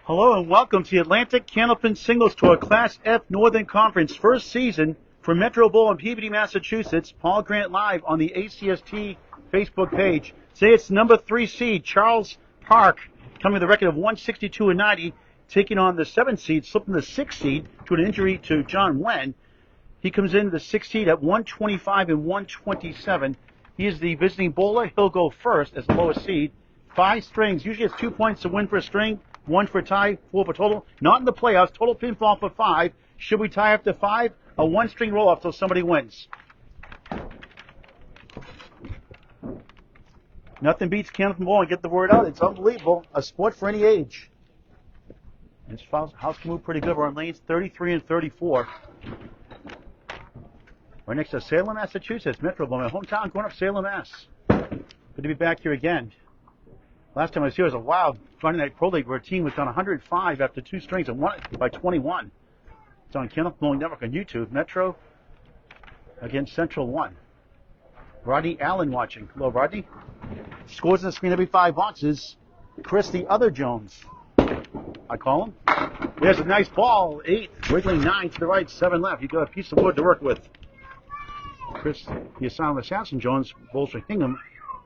Hello and welcome to the Atlantic Candlepin Singles Tour Class F Northern Conference first season for Metro Bowl in Peabody, Massachusetts. Paul Grant live on the ACST Facebook page. Today it's number 3 seed Charles Park coming with a record of 162-90, taking on the 7th seed, slipping the 6th seed to an injury to John Wen. He comes in the 6th seed at 125 and 127. He is the visiting bowler. He'll go first as the lowest seed. 5 strings. Usually it's 2 points to win for a string, 1 for a tie, 4 for total. Not in the playoffs. Total pinfall for 5. Should we tie after 5? A 1-string roll-off till somebody wins. Nothing beats Candlepin bowling. Get the word out. It's unbelievable. A sport for any age. This house can move pretty good. We're on lanes 33 and 34. Right next to Salem, Massachusetts. Metro Bowl, my hometown, going up Salem, Mass. Good to be back here again. Last time I was here was a wild Friday Night Pro League where a team was down 105 after 2 strings and won it by 21. It's on Candlepin Bowling Network on YouTube. Metro against Central 1. Rodney Allen watching. Hello, Rodney. Scores on the screen every 5 boxes. Chris, the other Jones, I call him. There's a nice ball. 8, wiggling 9 to the right, 7 left. You've got a piece of wood to work with. Chris, the asylum assassin Jones, bowls for Hingham,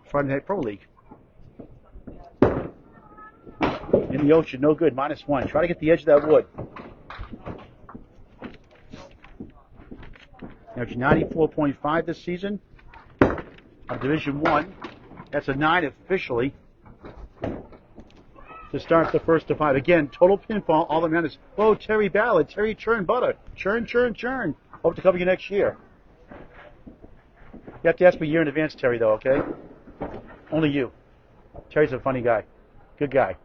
Friday Night Pro League. In the ocean, no good, -1. Try to get the edge of that wood. Now it's 94.5 this season of Division 1. That's a 9 officially to start the first of 5. Again, total pinfall, all that matters. Oh, Terry Ballard, Terry Churn Butter. Churn, churn, churn. Hope to cover you next year. You have to ask me a year in advance, Terry, though, okay? Only you. Terry's a funny guy. Good guy.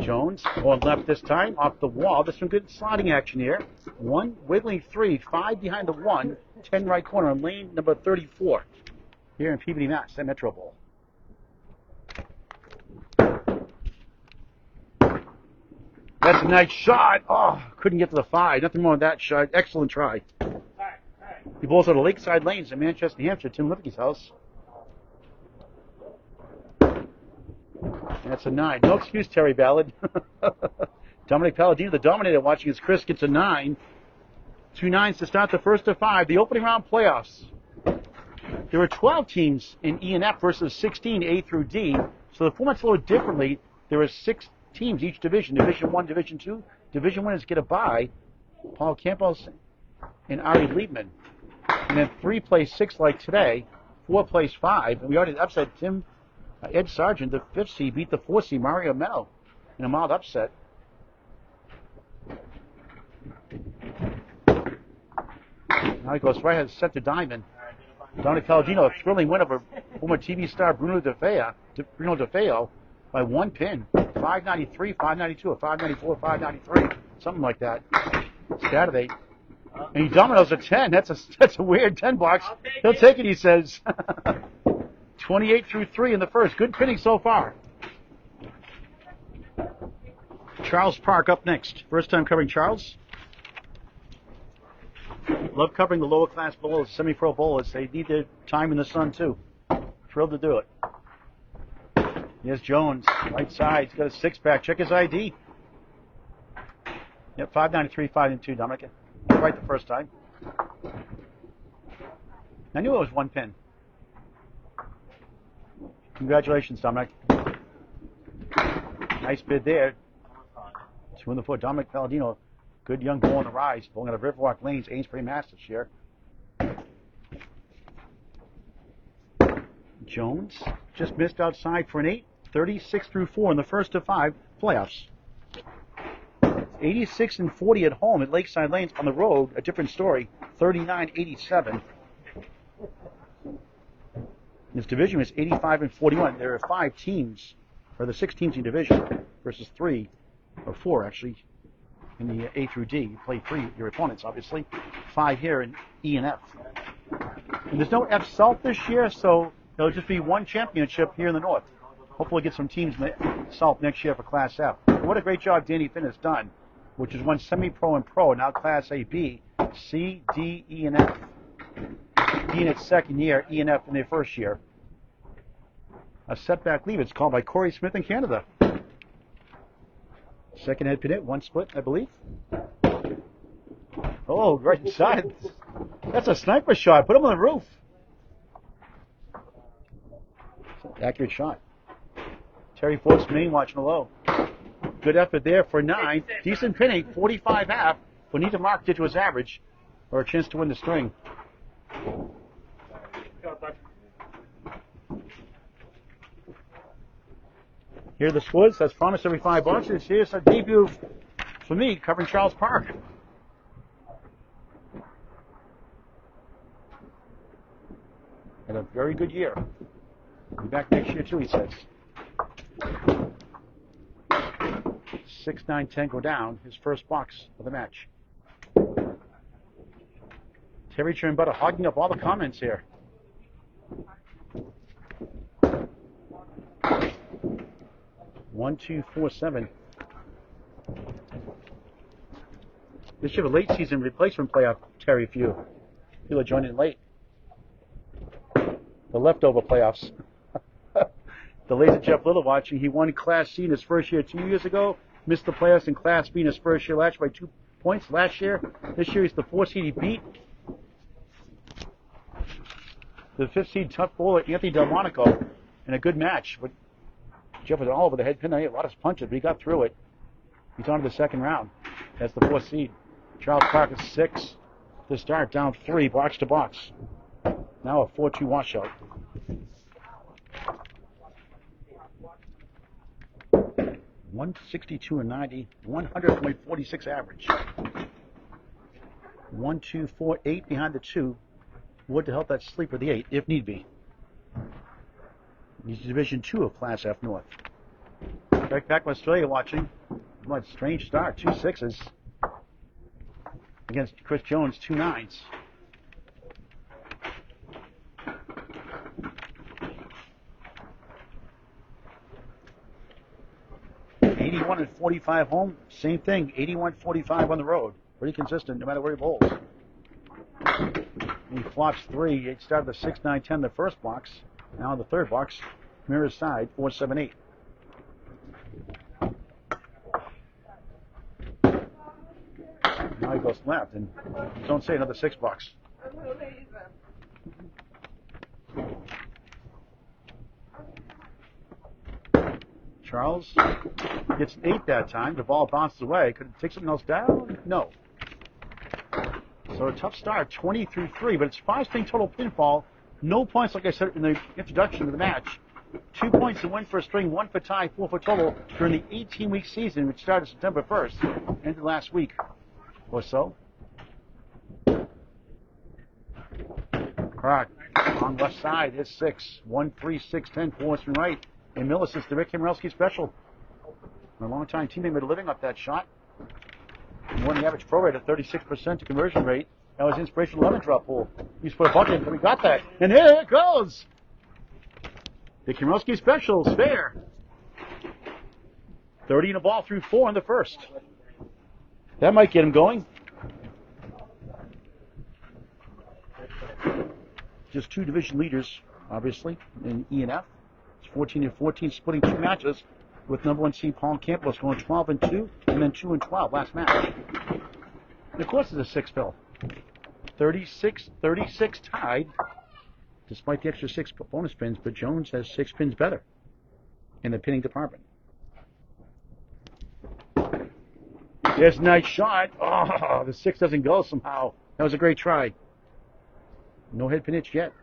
Jones on left this time, off the wall. There's some good sliding action here. 1, wiggling 3, 5 behind the 1, 10 right corner on lane number 34 here in Peabody, Mass, at Metro Bowl. That's a nice shot. Oh, couldn't get to the 5. Nothing wrong with that shot. Excellent try. He bowls out of Lakeside Lanes in Manchester, New Hampshire, Tim Lipke's house. That's a 9. No excuse, Terry Ballard. Dominic Palladino, the Dominator, watching as Chris gets a 9. 2 9s to start the first of 5. The opening round playoffs. There were 12 teams in E and F versus 16 A through D. So the format's a little differently. There are 6 teams each division. Division 1, Division 2. Division winners get a bye. Paul Campos and Ari Liebman. And then 3 plays 6 like today. 4 plays 5. And we already upset Ed Sargent, the 5th seed, beat the 4th seed, Mario Meno, in a mild upset. Now he goes right ahead, set to diamond. Dominic Palladino, a thrilling win over former TV star Bruno DeFeo by 1 pin. 593, 592, or 594, 593, something like that. Saturday. And he dominoes a 10. That's a weird 10 box. He'll take it, he says. 28 through 3 in the first. Good pinning so far. Charles Park up next. First time covering Charles. Love covering the lower class bowlers, semi-pro bowlers. They need their time in the sun too. Thrilled to do it. Here's Jones, right side. He's got a 6-pack. Check his ID. Yep, 593, 592, Dominic. Right the first time. I knew it was 1 pin. Congratulations, Dominic. Nice bid there. 2 in the 4. Dominic Palladino, good young bull on the rise. Bowling out of Riverwalk Lanes, Amesbury, Mass. this year. Jones just missed outside for an 8. 36 through 4 in the first of 5 playoffs. 86 and 40 at home at Lakeside Lanes. On the road, a different story. 39-87. This division is 85 and 41. There are 5 teams, or the 6 teams in division, versus 3, or 4 actually, in the A through D. You play 3, your opponents, obviously. 5 here in E and F. And there's no F South this year, so there'll just be 1 championship here in the North. Hopefully get some teams in the South next year for Class F. What a great job Danny Finn has done, which is 1 semi-pro and pro, now Class A, B, C, D, E, and F. being its second year, E&F in their first year. A setback leave. It's called by Corey Smith in Canada. Second head pin hit, one split, I believe. Oh, right inside. That's a sniper shot. Put him on the roof. Accurate shot. Terry Force, Maine, watching below. Good effort there for 9. Decent pinning, 45 half. But need to mark it to his average or a chance to win the string. Here are the scores. As promised, every 5 boxes. Here's our debut for me, covering Charles Park. Had a very good year. Be back next year too, he says. 6, 9, 10 go down. His first box of the match. Terry Chernbutter hogging up all the comments here. One, 2, 4, 7. This should have a late season replacement playoff, Terry, for you. People are joining late. The leftover playoffs. The laser Jeff Little watching. He won Class C in his first year 2 years ago. Missed the playoffs in Class B in his first year last year by 2 points last year. This year he's the 4 seed. He beat the 5th seed tough bowler Anthony Delmonico in a good match. But Jeff was all over the head pin. A lot of punches, but he got through it. He's on to the second round as the 4th seed. Charles Park is 6 to start, down 3, box to box. Now a 4-2 washout. $162.90, 100.46 average. 1, 2, 4, 8 behind the 2. Would to help that sleeper the 8 if need be. He's Division 2 of Class F North. Back from Australia watching. What strange start, 2 6s against Chris Jones, 2 9s. And 45 home, same thing. 81-45 on the road. Pretty consistent no matter where he bowls. He flops 3. It started the 6, 9, 10 the first box. Now in the third box, mirror side, 4, 7, 8. Now he goes left, and don't say another 6 bucks. Charles gets an 8 that time. The ball bounces away. Could it take something else down? No. So a tough start, 20 through 3, but it's 5 string total pinfall. No points, like I said in the introduction to the match. 2 points to win for a string, 1 for tie, 4 for total during the 18-week season, which started September 1st, ended last week or so. Croc on left side is 6. 1, 3, 6, 10, 4 from right. And Millis is the Rick Himrelski special. A long-time teammate made a living off that shot. He won the average pro rate of 36% conversion rate. That was inspirational 11 drop pool. He used to put a bucket in, and we got that. And here it goes. The Himrelski special is fair. 30 in a ball through 4 in the first. That might get him going. Just 2 division leaders, obviously, in E and F. 14 and 14, splitting 2 matches with number 1 seed Paul Campbell going 12 and 2, and then 2 and 12 last match. And of course, it's a 6 fill. 36 tied, despite the extra 6 bonus pins. But Jones has 6 pins better in the pinning department. There's a nice shot. Oh, the 6 doesn't go somehow. That was a great try. No head pin hitch yet.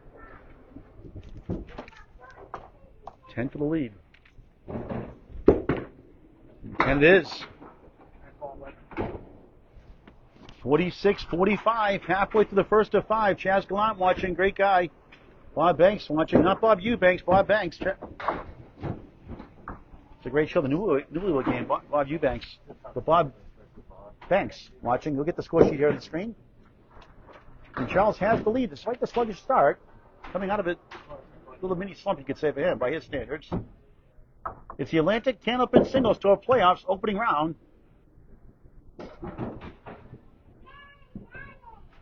10 for the lead. And it is. 46-45, halfway through the first of 5. Chaz Gallant watching, great guy. Bob Banks watching, not Bob Eubanks, Bob Banks. It's a great show, the Newlywed game, Bob Eubanks. But Bob Banks watching, you'll get the score sheet here on the screen. And Charles has the lead, despite the sluggish start. Coming out of it, a little mini slump, you could say, for him, by his standards. It's the Atlantic Candlepin Singles Tour Playoffs opening round.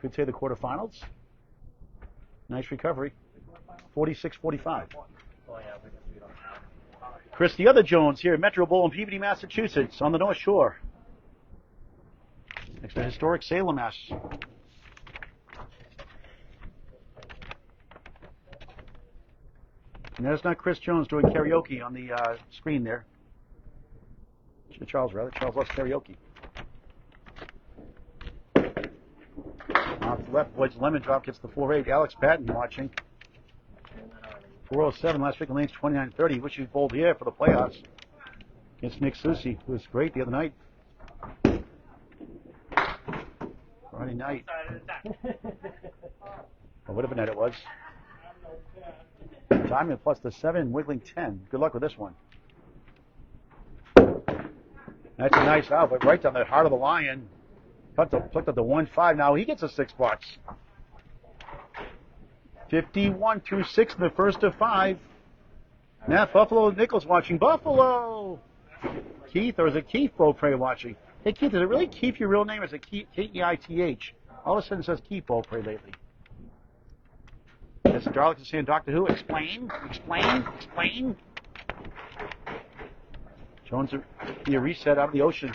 Could say the quarterfinals. Nice recovery. 46-45. Chris, the other Jones here at Metro Bowl-Peabody, Massachusetts, on the North Shore. Next to historic Salem, Mass. And there's not Chris Jones doing karaoke on the screen there. Charles, rather. Charles loves karaoke. Off the left, Boyd's lemon drop gets the 4-8. Alex Patton watching. 407 last week in lanes 29-30. Wish he bowled here for the playoffs against Nick Susi, who was great the other night. Friday night. Or whatever night it was. Diamond plus the 7, wiggling 10. Good luck with this one. That's a nice out, but right down the heart of the lion. Plucked up the 1-5. Now he gets a 6 bucks. 51 through 6 in the first of 5. Matt Buffalo Nichols watching. Buffalo! Keith, or is it Keith Beaupre watching? Hey Keith, is it really Keith your real name, or is it Keith? All of a sudden it says Keith Beaupre lately. As the Darlings are saying, Doctor Who, explain. Jones be a reset out of the ocean.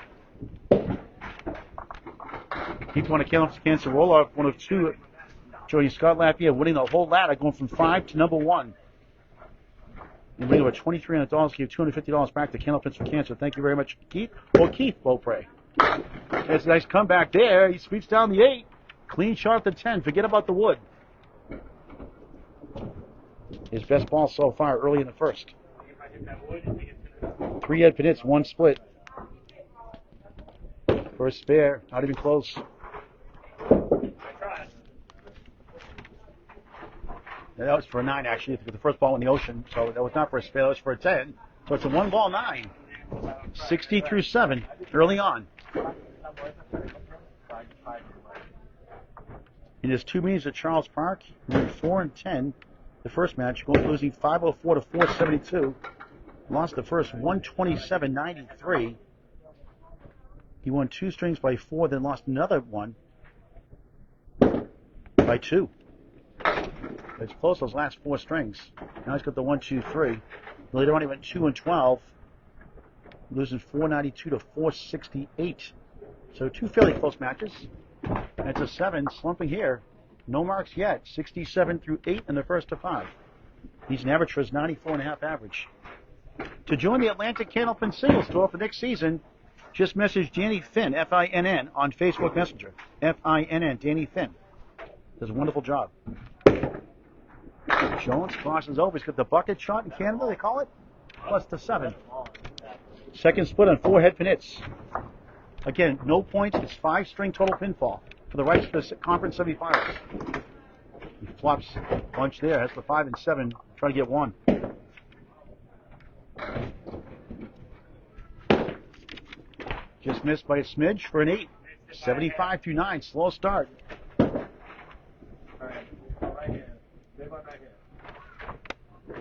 Keith won a cancer roll-off, one of 2. Joining Scott Lapierre, winning the whole ladder, going from 5 to number 1. And winning over $2,300, gave $250 back to Candlepin for Cancer. Thank you very much, Keith. Or Keith Beaupre. It's a nice comeback there. He sweeps down the 8. Clean shot at the 10. Forget about the wood. His best ball so far early in the first. 3 head pin hits, 1 split. First spare, not even close. That was for a 9, actually. The first ball in the ocean, so that was not for a spare. That was for a 10. So it's a 1-ball 9. 60 through 7, early on. In his 2 meetings at Charles Park, he went 4-10. The first match, losing 504 to 472. Lost the first 127-93. He won 2 strings by 4, then lost another one by 2. It's close those last 4 strings. Now he's got the 1-2-3. Later on he went 2-12, losing 492 to 468. So 2 fairly close matches. That's a 7, slumping here. No marks yet. 67 through 8 in the first of 5. He's an average for his 94.5 average. To join the Atlantic Candlepin Singles Tour for next season, just message Danny Finn, F-I-N-N, on Facebook Messenger. F-I-N-N, Danny Finn. Does a wonderful job. Jones crosses over. He's got the bucket shot in Canada, they call it, plus the 7. Second split on 4 head pin hits. Again, no points. It's 5-string total pinfall for the rights to the conference semifinals. He flops a bunch there. Has the 5 and 7. Try to get 1. Just missed by a smidge for an 8. 75 through 9. Slow start.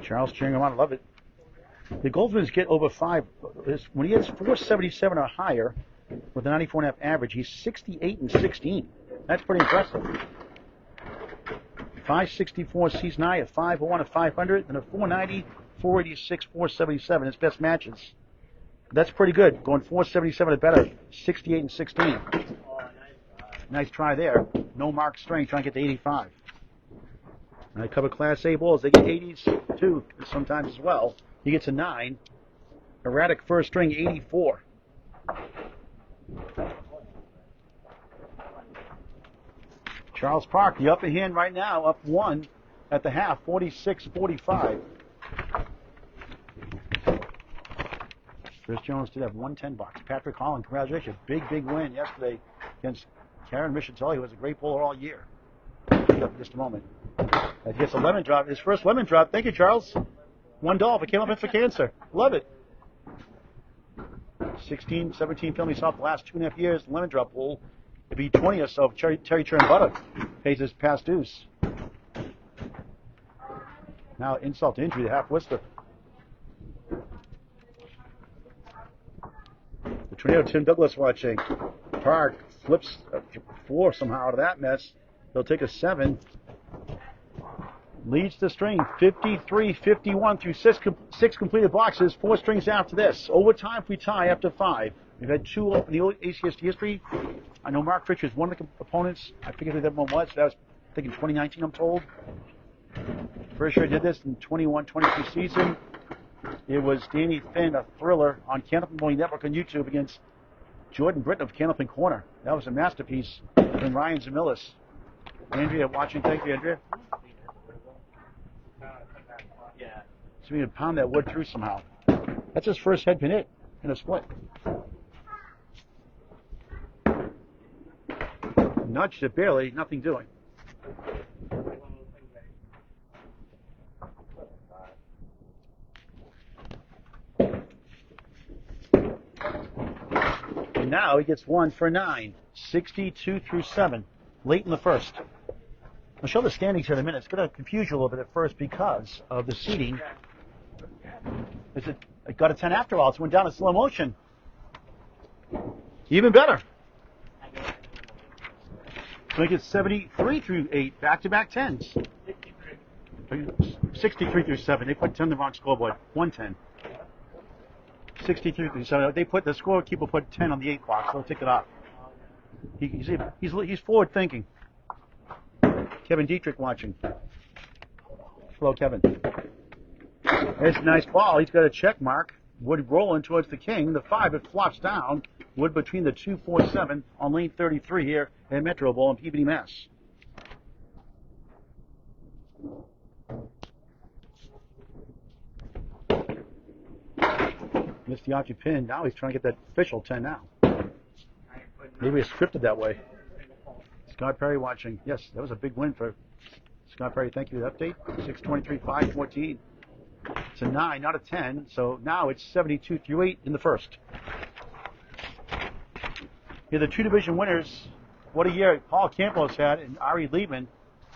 Charles cheering him on. I love it. The Goldsmans get over 5. When he hits 477 or higher with a 94.5 average, he's 68 and 16. That's pretty impressive. 564 season high, a 501, a 500, and a 490, 486, 477. His best matches. That's pretty good. Going 477 or better, 68 and 16. Nice try there. No mark strength, trying to get to 85. And I cover Class A balls. They get 80s too sometimes as well. He gets a 9. Erratic first string, 84. Charles Park, the upper hand right now, up 1 at the half, 46-45. Chris Jones did have $110. Patrick Holland, congratulations. Big win yesterday against Karen Michatelli, who was a great bowler all year. Up in just a moment. He gets a lemon drop. His first lemon drop. Thank you, Charles. $1 for Candlepin for Cancer. Love it. 16, 17 filming off the last 2.5 years. Lemon drop bowl. It'd be 20 or so of Terry Churn Butter. Pays his past dues. Now insult to injury, the half Worcester. The tornado Tim Douglas watching. Park flips 4 somehow out of that mess. They'll take a 7. leads the string 53-51 through six completed boxes, 4 strings after this. Overtime if we tie after 5. We've had 2 in the ACST history. I know Mark Fisher is one of the opponents. I forget who that one was. That was, I think, in 2019, I'm told. Fisher did this in 21-22 season. It was Danny Finn, a thriller, on Candlepin Bowling Network on YouTube against Jordan Britton of Candlepin Corner. That was a masterpiece from Ryan Zamilis. Andrea watching. Thank you, Andrea. So we can pound that wood through somehow. That's his first head pin hit in a split. Nudged it barely, nothing doing. And now he gets 1 for 9, 62 through 7, late in the first. I'll show the standings here in a minute. It's going to confuse you a little bit at first because of the seating. It got a 10 after all. It went down in slow motion. Even better. So he gets 73 through 8, back-to-back 10s. 63 through 7. They put 10 on the wrong scoreboard. 110. 63 through 7. They put the scorekeeper put 10 on the 8 box. So they'll take it off. He's forward thinking. Kevin Dietrich watching. Hello, Kevin. It's a nice ball. He's got a check mark. Wood rolling towards the king. The 5, it flops down. Wood between the 2, 4, 7 on lane 33 here at Metro Bowl in Peabody, Mass. Missed the option pin. Now he's trying to get that official 10 now. Maybe it's scripted that way. Scott Perry watching. Yes, that was a big win for Scott Perry. Thank you for the update. 623, 514. It's a 9, not a 10. So now it's 72 through 8 in the first. Here, the 2 division winners. What a year Paul Campos had and Ari Liebman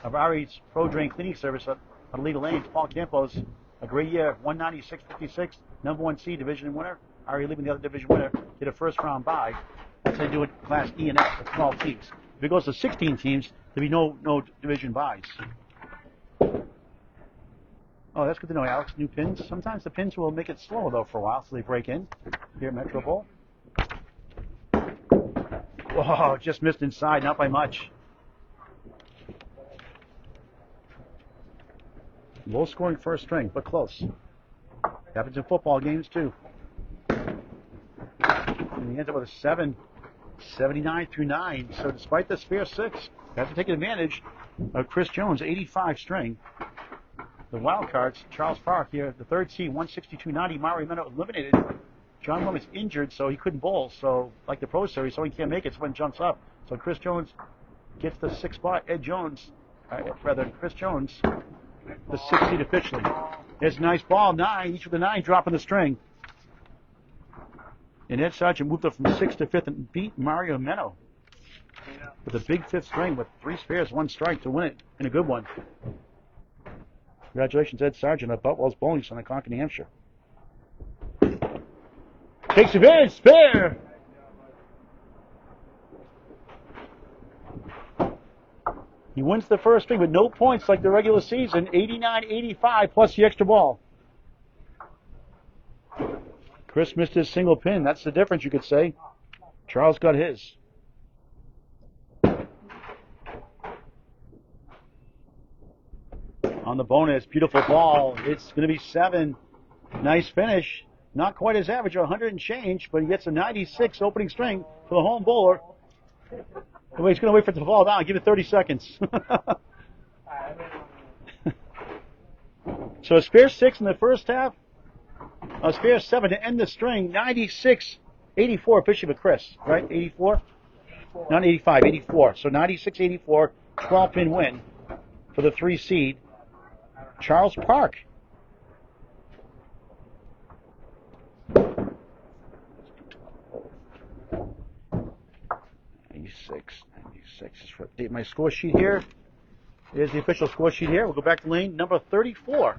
of Ari's Pro Drain Cleaning Service on Alita Lanes. Paul Campos, a great year, 196.56, number 1 seed division winner. Ari Liebman, the other division winner, did a first round bye. That's how they do it Class E and F with 12 teams. If it goes to 16 teams, there'll be no division buys. Oh, that's good to know, Alex. New pins. Sometimes the pins will make it slower, though, for a while, so they break in here at Metro Bowl. Oh, just missed inside, not by much. Low scoring first string, but close. Happens in football games, too. And he ends up with a 7, 79 through 9. So despite the spare 6, have to take advantage of Chris Jones, 85 string. The wild cards, Charles Park here, the 3rd seed, 162.90. Mario Meno eliminated. John Williams injured, so he couldn't bowl. So, like the Pro Series, so he can't make it, so when jumps up. So Chris Jones gets the 6th spot. Chris Jones, the 6th seed officially. There's a nice ball, 9, each with a 9 dropping the string. And Ed Sargent moved up from 6th to 5th and beat Mario Meno with a big 5th string with 3 spares, 1 strike to win it in a good one. Congratulations, Ed Sargent of Butwell's Bowling Center, Concord, New Hampshire. Takes advantage, spare! He wins the first string with no points like the regular season, 89-85 plus the extra ball. Chris missed his single pin. That's the difference, you could say. Charles got his. On the bonus, beautiful ball. It's going to be 7. Nice finish. Not quite his average, 100 and change, but he gets a 96 opening string for the home bowler. Well, he's going to wait for it to fall down. Give it 30 seconds. So a spare 6 in the first half. A spare 7 to end the string. 96-84 officially for Chris, right? 84? Not 85, 84. So 96-84, 12-pin win for the 3 seed. Charles Park. 96 is for my score sheet here. There's the official score sheet here. We'll go back to lane number 34.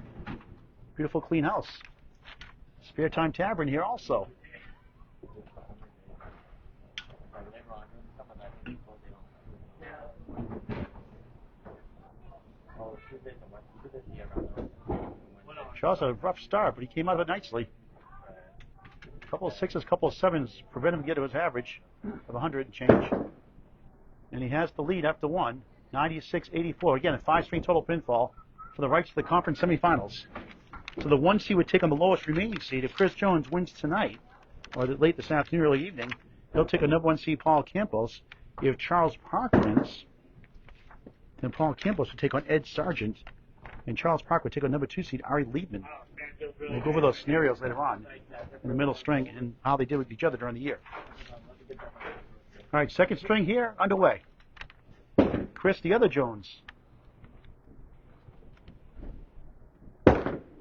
Beautiful clean house. Spare time tavern here also. Charles had a rough start, but he came out of it nicely. A couple of sixes, couple of sevens prevent him to get to his average of 100 and change. And he has the lead after one, 96-84. Again, a 5-string total pinfall for the rights to the conference semifinals. So the 1 seed would take on the lowest remaining seed. If Chris Jones wins tonight, or late this afternoon, early evening, he'll take a number 1 seed Paul Campos. If Charles Park wins, then Paul Campos would take on Ed Sargent, and Charles Park would take on number 2 seed Ari Liebman. We'll go over those scenarios later on in the middle string and how they did with each other during the year. All right, second string here, underway. Chris, the other Jones.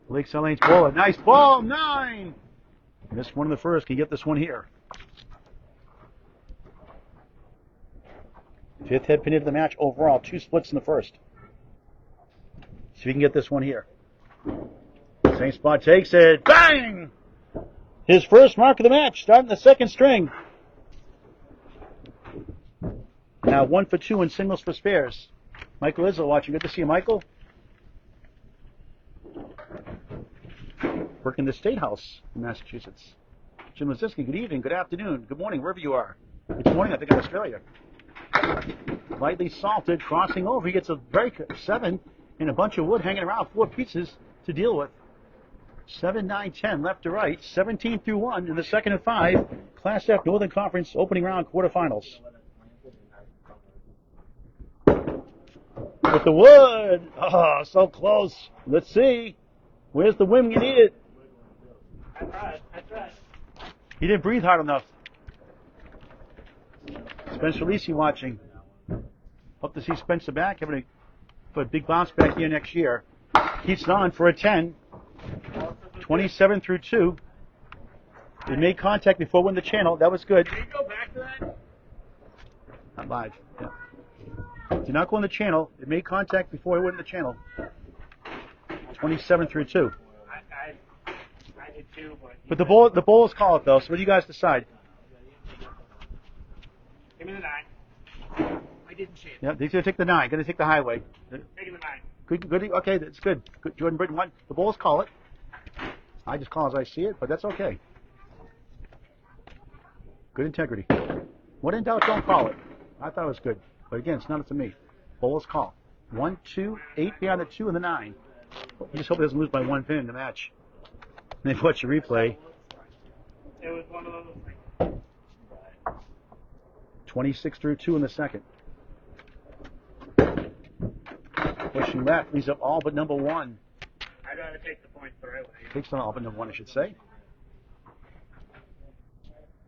Lakeside Lane's ball, a nice ball, 9! Missed one in the first, can you get this one here? Fifth head pin into the match overall, 2 splits in the first. See if you can get this one here. Same spot takes it, bang! His first mark of the match, starting the second string. Now 1 for 2 in singles for spares. Michael Izzo watching, good to see you, Michael. Working the State House in Massachusetts. Jim Lazinski, good evening, good afternoon, good morning, wherever you are. It's morning, I think, in Australia. Lightly salted, crossing over. He gets a break, 7, and a bunch of wood hanging around, 4 pieces to deal with. 7, 9, 10, left to right, 17 through 1 in the second of 5. Class F Northern Conference opening round quarterfinals. With the wood. Oh, so close. Let's see. Where's the wind? You need it. I tried. He didn't breathe hard enough. Spencer Lisi watching. Hope to see Spencer back. Having a big bounce back here next year. Keeps it on for a 10. 27 through 2. They made contact before winning the channel. That was good. Can you go back to that? Not live. Yeah. Did not go on the channel. It made contact before it went in the channel. 27 through 2. I did too, but the Bulls call it though. So what do you guys decide? Give me the 9. I didn't see it. Yeah, they're gonna take the 9. Gonna take the highway. Taking the 9. Good. Okay, that's good. Jordan Britton won. The Bulls call it. I just call as I see it, but that's okay. Good integrity. When in doubt, don't call it. I thought it was good. But again, it's not up to me. Bulls call. 1, 2, 8 behind the 2 and the 9. You just hope it doesn't lose by 1 pin in the match. And then watch your replay. It was one of those things. 26 through 2 in the second. Pushing left, leaves up all but number 1. I'd rather take the points the right way. Takes on all but number 1, I should say.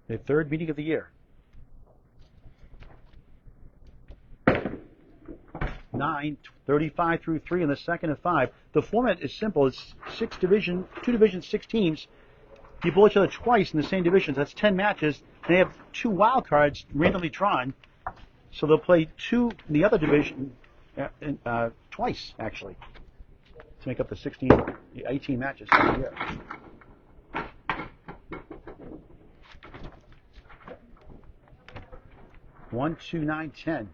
The third meeting of the year. 9, 35 through 3 in the second of 5. The format is simple. It's 2 divisions, 6 teams. You bowl each other twice in the same divisions. That's 10 matches. They have 2 wild cards randomly drawn. So they'll play 2 in the other division twice, actually, to make up the 18 matches for the year. One, 2, 9, 10.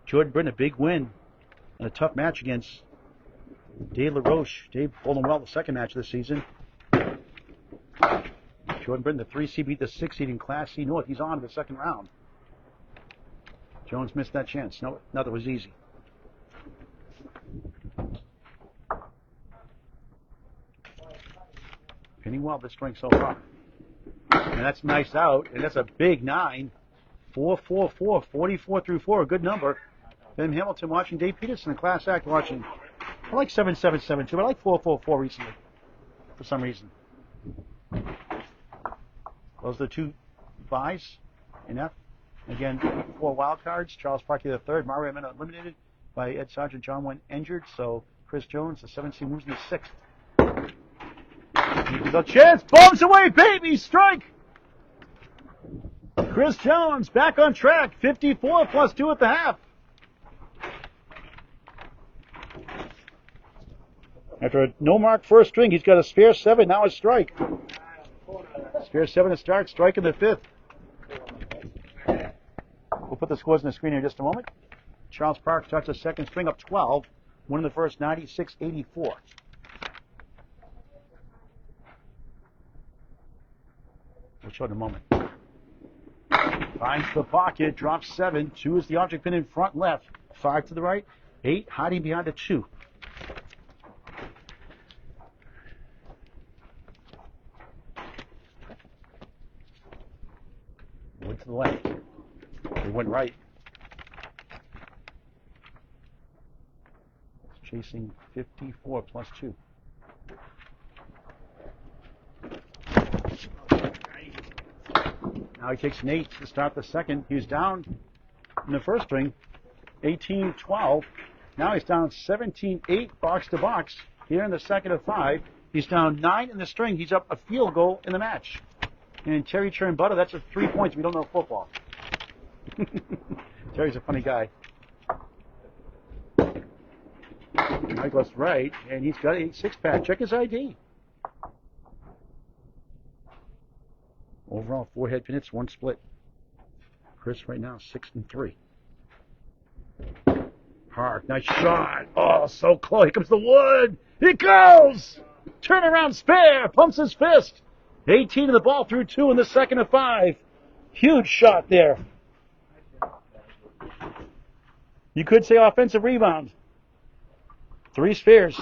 Jordan Britton, a big win and a tough match against Dave LaRoche. Dave bowling well the second match of the season. Jordan Britton, the 3 seed, beat the 6 seed in Class C North. He's on to the second round. Jones missed that chance. No, that was easy. Pinning well this string so far. And that's nice out. And that's a big 9. 4, 4, 4, 44 through 4, a good number. Ben Hamilton watching, Dave Peterson in Class Act watching. I like 7, 7, 7, 2, but I like 4, 4, 4 recently, for some reason. Those are the 2 buys in F. Again, 4 wild cards. Charles Parkey the third. Mario Mena eliminated by Ed Sargent. John went injured, so Chris Jones, the 7th seed, moves in the 6th. The chance, bombs away, baby, strike! Chris Jones back on track, 54 plus 2 at the half. After a no-mark first string, he's got a spare 7, now a strike. Spare 7 to start, strike in the 5th. We'll put the scores on the screen here in just a moment. Charles Park starts the second string up 12. Won in the first, 96-84. We'll show it in a moment. Finds the pocket, drops 7. 2 is the object pin in front left. 5 to the right. 8 hiding behind the 2. Went to the left. They went right. Chasing 54 plus 2. Now he takes an 8 to start the second. He was down in the first string, 18-12. Now he's down 17-8 box to box. Here in the second of 5. He's down 9 in the string. He's up a field goal in the match. And Terry churned butter, that's a 3 points. We don't know football. Terry's a funny guy. Now he goes right, and he's got a 6-pack. Check his ID. Overall, 4 head pinits, 1 split. Chris right now, 6-3. Hard, nice shot. Oh, so close. Here comes the wood. It goes. Turn around, spare. Pumps his fist. 18 of the ball through 2 in the second of 5. Huge shot there. You could say offensive rebound. 3 spares.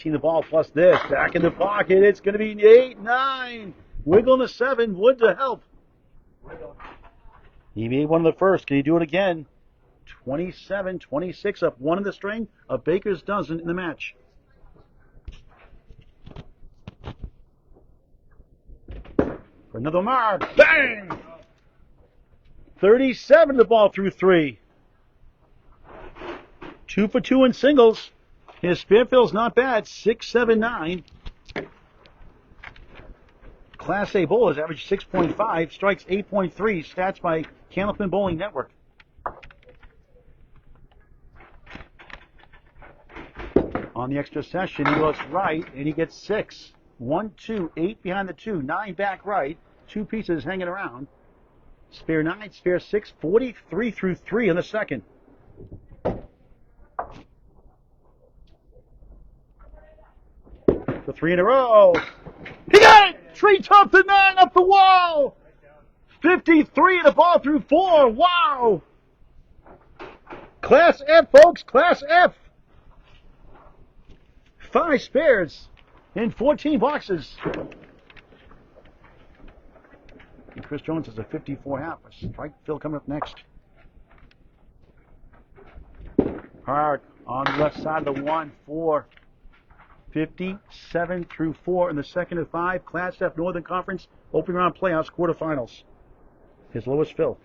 The ball plus this. Back in the pocket. It's going to be 8-9. Wiggle in the 7. Wood to help. He made one of the first. Can he do it again? 27-26 up 1 in the string. A baker's dozen in the match. For another mark. Bang! 37 the ball through 3. 2 for 2 in singles. His spare fill's not bad, 6-7-9. Class A bowlers average 6.5, strikes 8.3, stats by Candlepin Bowling Network. On the extra session, he goes right, and he gets 6. 1, 2, 8 behind the 2, 9 back right, 2 pieces hanging around. Spare 9, spare 6, 43 through 3 in the second. The 3 in a row. He got it! Treetop to 9 up the wall. 53 and the ball through 4. Wow. Class F, folks. Class F. 5 spares in 14 boxes. And Chris Jones has a 54 half. A strike fill coming up next. Hard on the left side of the 1, 4. 57 through 4 in the second of 5. Class F Northern Conference opening round playoffs quarterfinals. His lowest fill.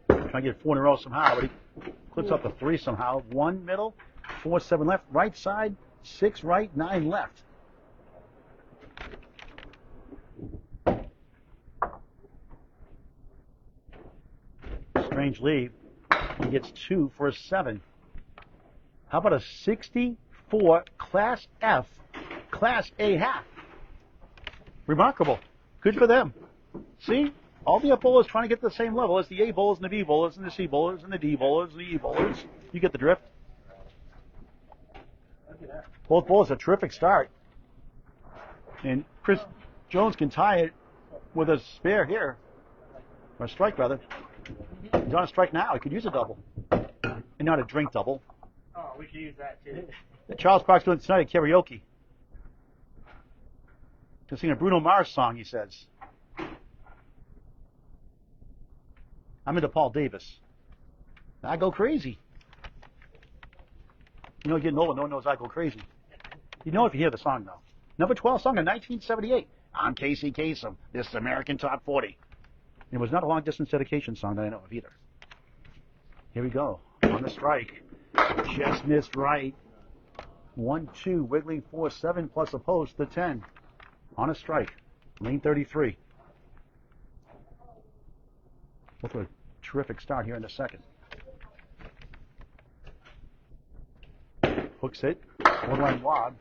Trying to get 4 in a row somehow, but he clips up the 3 somehow. 1 middle, 4, 7 left, right side, 6 right, 9 left. Strange lead. He gets 2 for a 7. How about a 64 Class F, Class A half? Remarkable. Good for them. See? All the F bowlers trying to get to the same level as the A bowlers and the B bowlers and the C bowlers and the D bowlers and the E bowlers. You get the drift. Both bowlers a terrific start. And Chris Jones can tie it with a spare here. Or a strike, rather. He's on a strike now. He could use a double. And not a drink double. Oh, we could use that too. Charles Park's doing it tonight at karaoke. To sing a Bruno Mars song, he says. I'm into Paul Davis. I go crazy. You know, getting older, no one knows I go crazy. You know if you hear the song, though. Number 12 song in 1978. I'm Casey Kasem. This is American Top 40. It was not a long-distance dedication song that I know of either. Here we go. On the strike. Just missed right. 1, 2, wiggling 4, 7 plus a post to 10. On a strike. Lane 33. Both a terrific start here in the second. Hooks it. Borderline wad.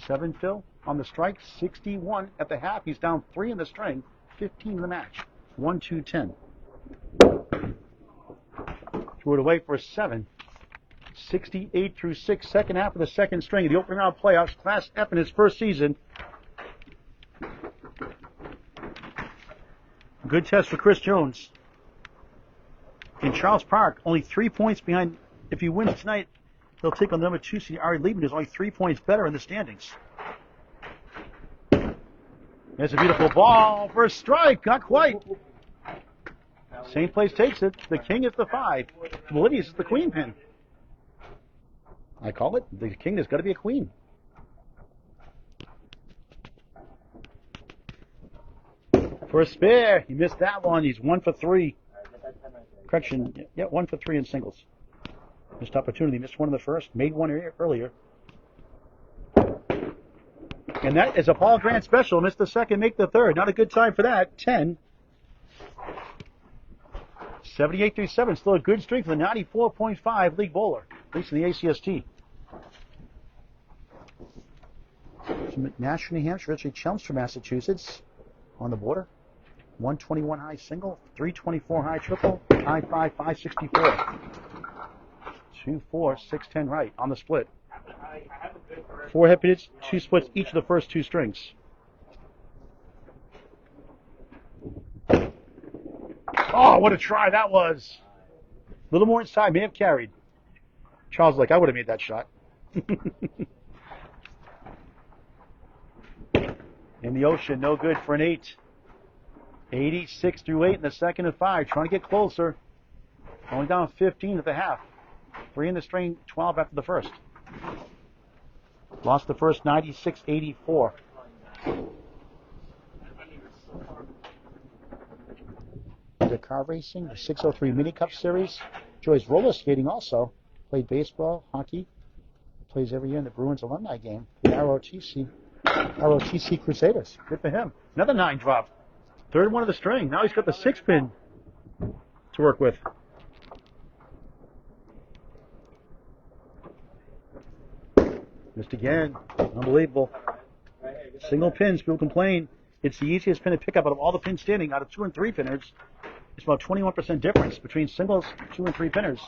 7 fill. on the strike, 61 at the half. He's down 3 in the string, 15 in the match. 1-2-10. Threw it away for a 7. 68 through 6, second half of the second string of the opening round playoffs. Class F in his first season. Good test for Chris Jones. In Charles Park, only 3 points behind. If he wins tonight, they'll take on the number 2 seed Ari Liebman, who's only 3 points better in the standings. There's a beautiful ball for a strike. Not quite. Same place takes it. The king is the 5. Melinius is the queen pin. I call it. The king has got to be a queen. For a spare. He missed that one. He's 1 for 3. Correction. Yeah, 1 for 3 in singles. Missed opportunity. Missed one in the first. Made one earlier. And that is a Paul Grant special. Missed the second. Make the third. Not a good time for that. 10. 78 through 7. Still a good streak for the 94.5 league bowler. At least in the ACST. From Nashua, New Hampshire. Actually, Chelmsford, Massachusetts. On the border. 121 high single. 324 high triple. High 5, 564. 2-4, 6-10 right on the split. 4 hip hits, 2 splits each of the first 2 strings. Oh, what a try that was. A little more inside, may have carried. Charles like, I would have made that shot. In the ocean, no good for an 8. 86 through 8 in the second of 5. Trying to get closer. Only down 15 at the half. 3 in the string, 12 after the first. Lost the first 96-84. The car racing, the 603 Mini Cup Series. Enjoys roller skating also. Played baseball, hockey. Plays every year in the Bruins alumni game. The ROTC Crusaders. Good for him. Another 9 drop. Third one of the string. Now he's got the 6 pin to work with. Missed again. Unbelievable. Single pins. People complain. It's the easiest pin to pick up out of all the pins standing. Out of 2 and 3 pinners, it's about 21% difference between singles, 2 and 3 pinners.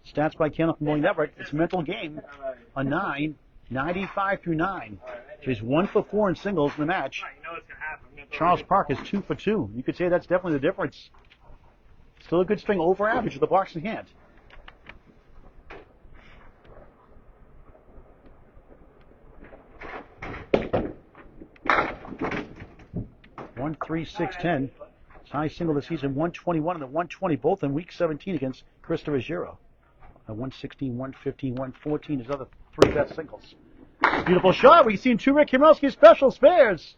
Stats by Candlepin Bowling Network. It's a mental game. A 9, 95 through 9. So he's 1 for 4 in singles in the match. Charles Park is 2 for 2. You could say that's definitely the difference. Still a good string over average with the box in hand. 1-3-6-10. His high single this season, 121 and the 120, both in week 17 against Christopher Giro. 116, 115, 114, his other 3 best singles. Beautiful shot. We've seen 2 Rick Kimrowski special spares.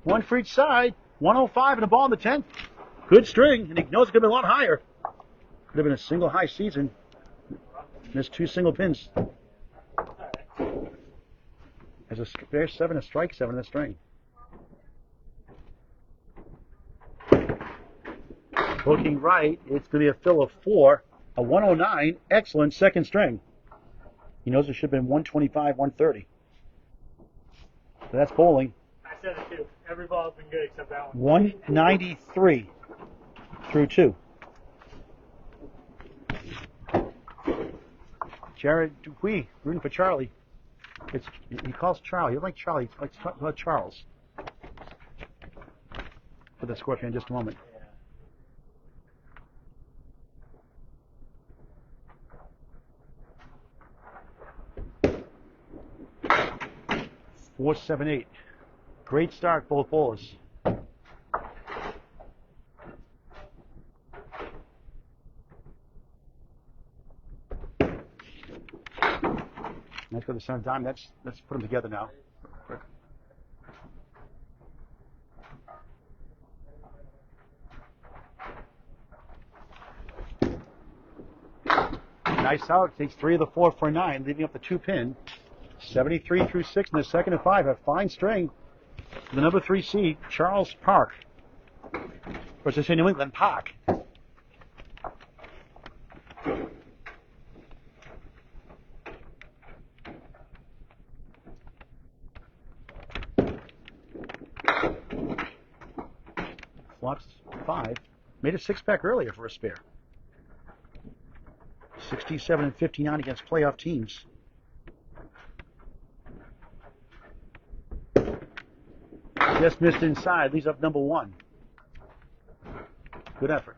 1 for each side. 105 and a ball in the 10th. Good string, and he knows it could have been a lot higher. Could have been a single high season. Missed 2 single pins. There's a spare 7, a strike 7 in the string. Looking right, it's going to be a fill of 4, a 109, excellent second string. He knows it should have been 125, 130. So that's bowling. I said it too. Every ball's been good except that one. 193 through 2. Jared Dupuy, rooting for Charlie. He calls Charlie. He doesn't like Charlie. He likes Charles. For the Scorpion in just a moment. 4-7-8. Great start, both bowlers. Nice for the center dime. Let's put them together now. Quick. Nice out. Takes 3 of the 4 for a 9, leaving up the 2 pin. 73 through 6 in the second of 5. A fine string. The number 3 seed, Charles Park. Versus New England Park. 5. Made a 6-pack earlier for a spare. 67 and 59 against playoff teams. Just missed inside. Leaves up number 1. Good effort.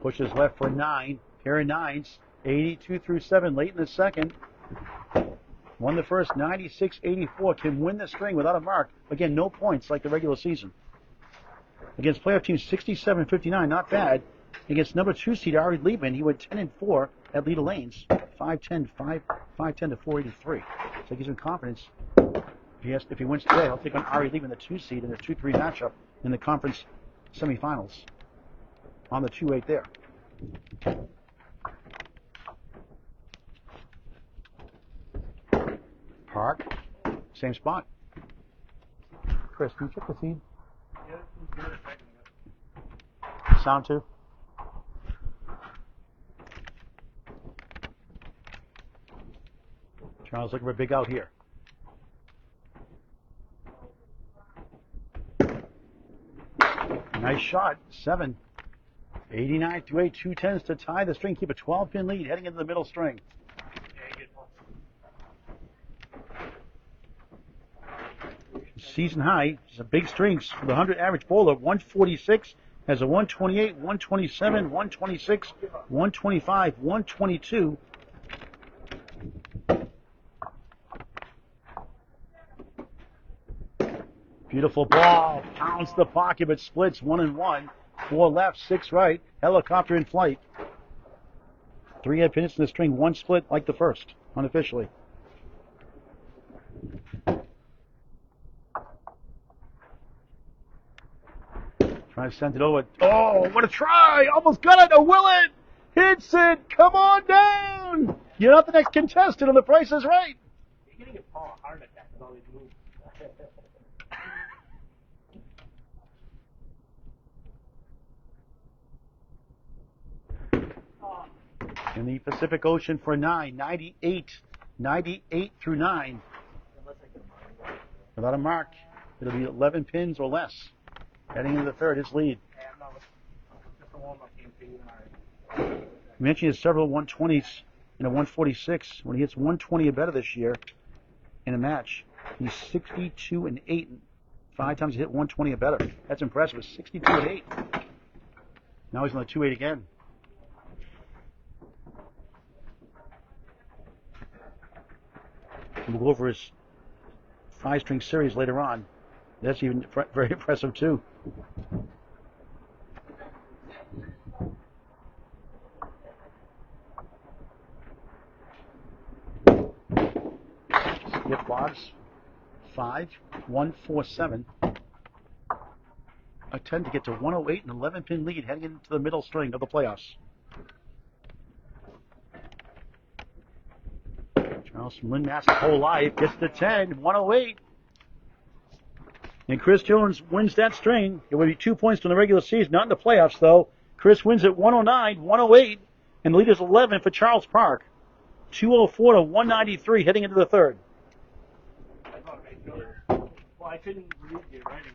Pushes left for 9. Pair of 9s. 82 through 7 late in the second. Won the first 96-84. Can win the string without a mark. Again, no points like the regular season. Against playoff teams 67-59, not bad. Against number 2 seed Ari Liebman, he went 10 and 4 at Leda Lanes. 5-10 to 483. So it gives him confidence. If he wins today, he'll take on Ari Liebman, the 2 seed, in a 2-3 matchup in the conference semifinals. On the 2-8 there. Park, same spot. Chris, can you check the feed? Sound too? Charles looking for a big out here. Nice shot. 7. 89 to 8, 2 10s to tie the string, keep a 12-pin lead heading into the middle string. Season high, it's a big strings for the 100 average bowler. 146 has a 128, 127, 126, 125, 122. Beautiful ball, pounds the pocket, but splits 1 and 1. 4 left, 6 right. Helicopter in flight. 3 head pins in the string, 1 split like the first, unofficially. Trying to send it over. Oh, what a try! Almost got it. Will it? Hits it. Come on down. You're not the next contestant on The Price is Right. You're going to get Paul a heart attack with all these moves. In the Pacific Ocean for 9, 98 through 9. Without a mark, it'll be 11 pins or less. Heading into the third, his lead. We mentioned he has several 120s and a 146. When he hits 120 or better this year in a match, he's 62 and 8. 5 times he hit 120 or better. That's impressive. 62 and 8. Now he's on the 2-8 again. We'll go over his 5-string series later on. That's even very impressive too. Skip logs 5, 1, 4, 7. A 10 to get to 108 and 11-pin lead heading into the middle string of the playoffs. Charles from Lynn, Mass. Whole life gets to 10, 108. And Chris Jones wins that string. It would be 2 points from the regular season, not in the playoffs, though. Chris wins at 109, 108, and the lead is 11 for Charles Park. 204 to 193 heading into the third. Well, I couldn't read your writing.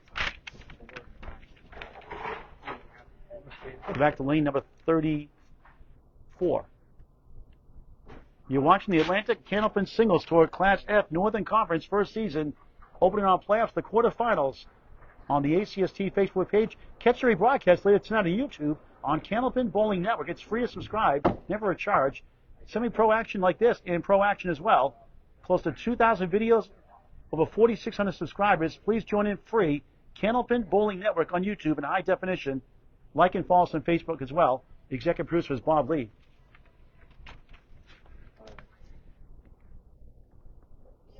Back to lane number 34. You're watching the Atlantic Candlepin Singles Tour Class F Northern Conference first season, opening on playoffs, the quarterfinals on the ACST Facebook page. Catch the rebroadcast later tonight on YouTube on Candlepin Bowling Network. It's free to subscribe, never a charge. Semi-pro action like this and pro action as well. Close to 2,000 videos, over 4,600 subscribers. Please join in free. Candlepin Bowling Network on YouTube in high definition. Like and follow us on Facebook as well. The executive producer is Bob Lee.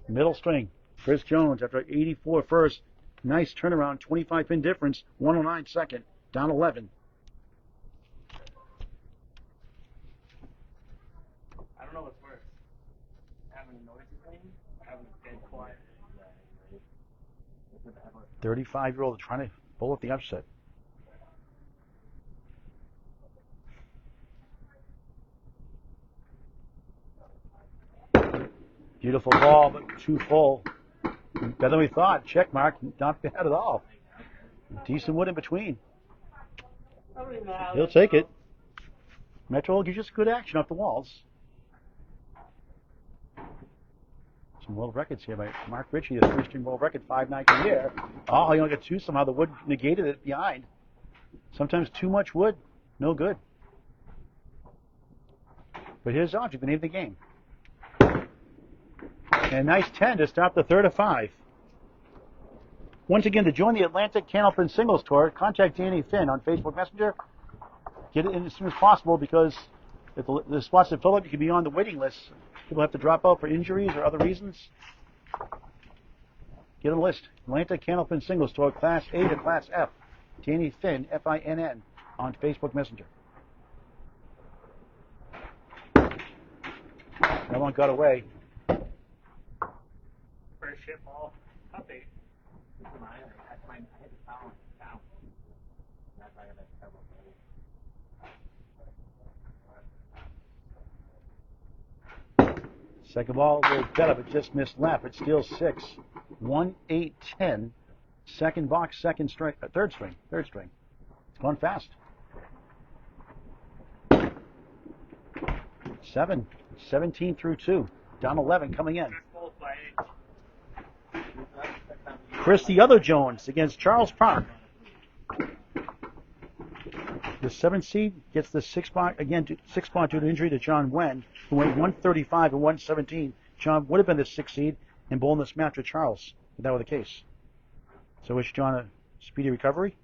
Middle string. Chris Jones after 84 first. Nice turnaround. 25-pin difference. 109 second. Down 11. I don't know what's worse. Having a noisy thing or having a dead quiet. 35-year-old trying to bowl at the upset. Beautiful ball, but too full. Better than we thought. Check mark. Not bad at all. Decent wood in between. He'll take it. Metro will give you just good action off the walls. Some world records here by Mark Ritchie, the 3-string world record, 5-9 year. Oh, he only got 2 somehow. The wood negated it behind. Sometimes too much wood, no good. But here's Object, the name of the game. And a nice 10 to start the third of 5. Once again, to join the Atlantic Candlepin Singles Tour, contact Danny Finn on Facebook Messenger. Get it in as soon as possible because if the spots that fill up, you can be on the waiting list. People have to drop out for injuries or other reasons. Get on the list. Atlantic Candlepin Singles Tour, Class A to Class F. Danny Finn, Finn, on Facebook Messenger. That one got away. First ship ball, update. This is mine. I hit the foul down. That's why I got that trouble. Second ball, a little better, but just missed left. It steals 6. 1, 8, 10. Second box, second string, third string. It's going fast. 7, 17 through 2. Down 11 coming in. Chris the other Jones against Charles Park. The 7th seed gets the 6 spot again. 6 spot due to injury to John Wen, who went 135 and 117. John would have been the 6th seed and bowled this match with Charles if that were the case. So wish John a speedy recovery.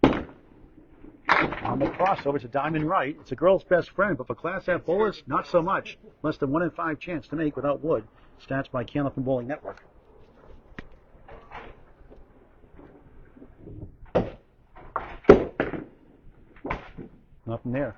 On the crossover, it's a diamond right. It's a girl's best friend, but for Class F bowlers, not so much. Less than 1 in 5 chance to make without wood. Stats by Candlepin Bowling Network. Nothing there.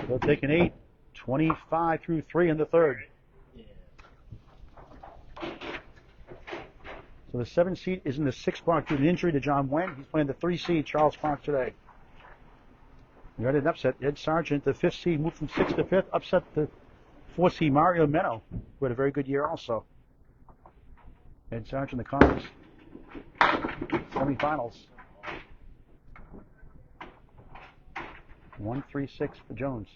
They'll take an 8, 25 through 3 in the third. So the 7th seed is in the 6th spot due to an injury to John Wen. He's playing the 3 seed Charles Park today. We had an upset. Ed Sargent, the 5th seed, moved from 6th to 5th, upset the 4th seed Mario Meno, who had a very good year also. Ed Sargent, the conference semifinals. 1-3-6 for Jones.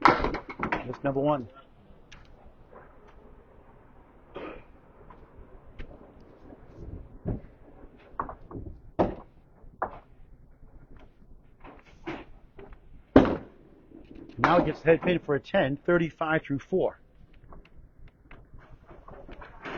That's number 1. Now he gets the head pin for a 10, 35 through 4.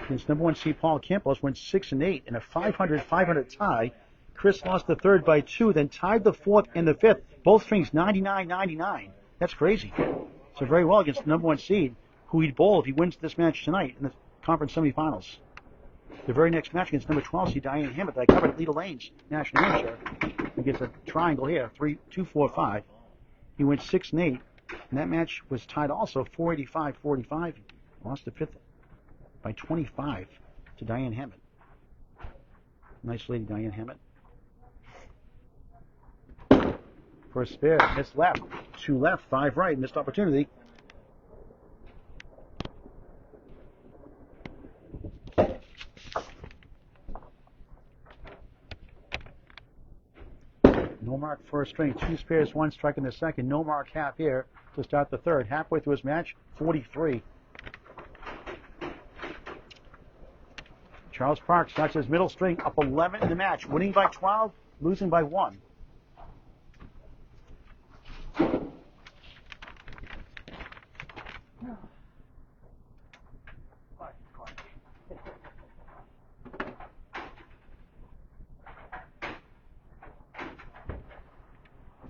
Against number 1 seed Paul Campos went 6 and 8 in a 500-500 tie. Chris lost the third by 2, then tied the 4th and the 5th. Both strings 99-99. That's crazy. So very well against the number 1 seed, who he'd bowl if he wins this match tonight in the conference semifinals. The very next match against number 12 seed Diane Hammett that I covered at Leda Lane's National Amateur. He gets a triangle here, 3-2-4-5. He went 6 and 8, and that match was tied also 485-45. Lost the 5th by 25 to Diane Hammett. Nice lady, Diane Hammett. First spare, missed left. 2 left, 5 right, missed opportunity. No mark first string, 2 spares, 1 strike in the second. No mark half here to start the third. Halfway through his match, 43. Charles Park starts his middle string up 11 in the match, winning by 12, losing by 1.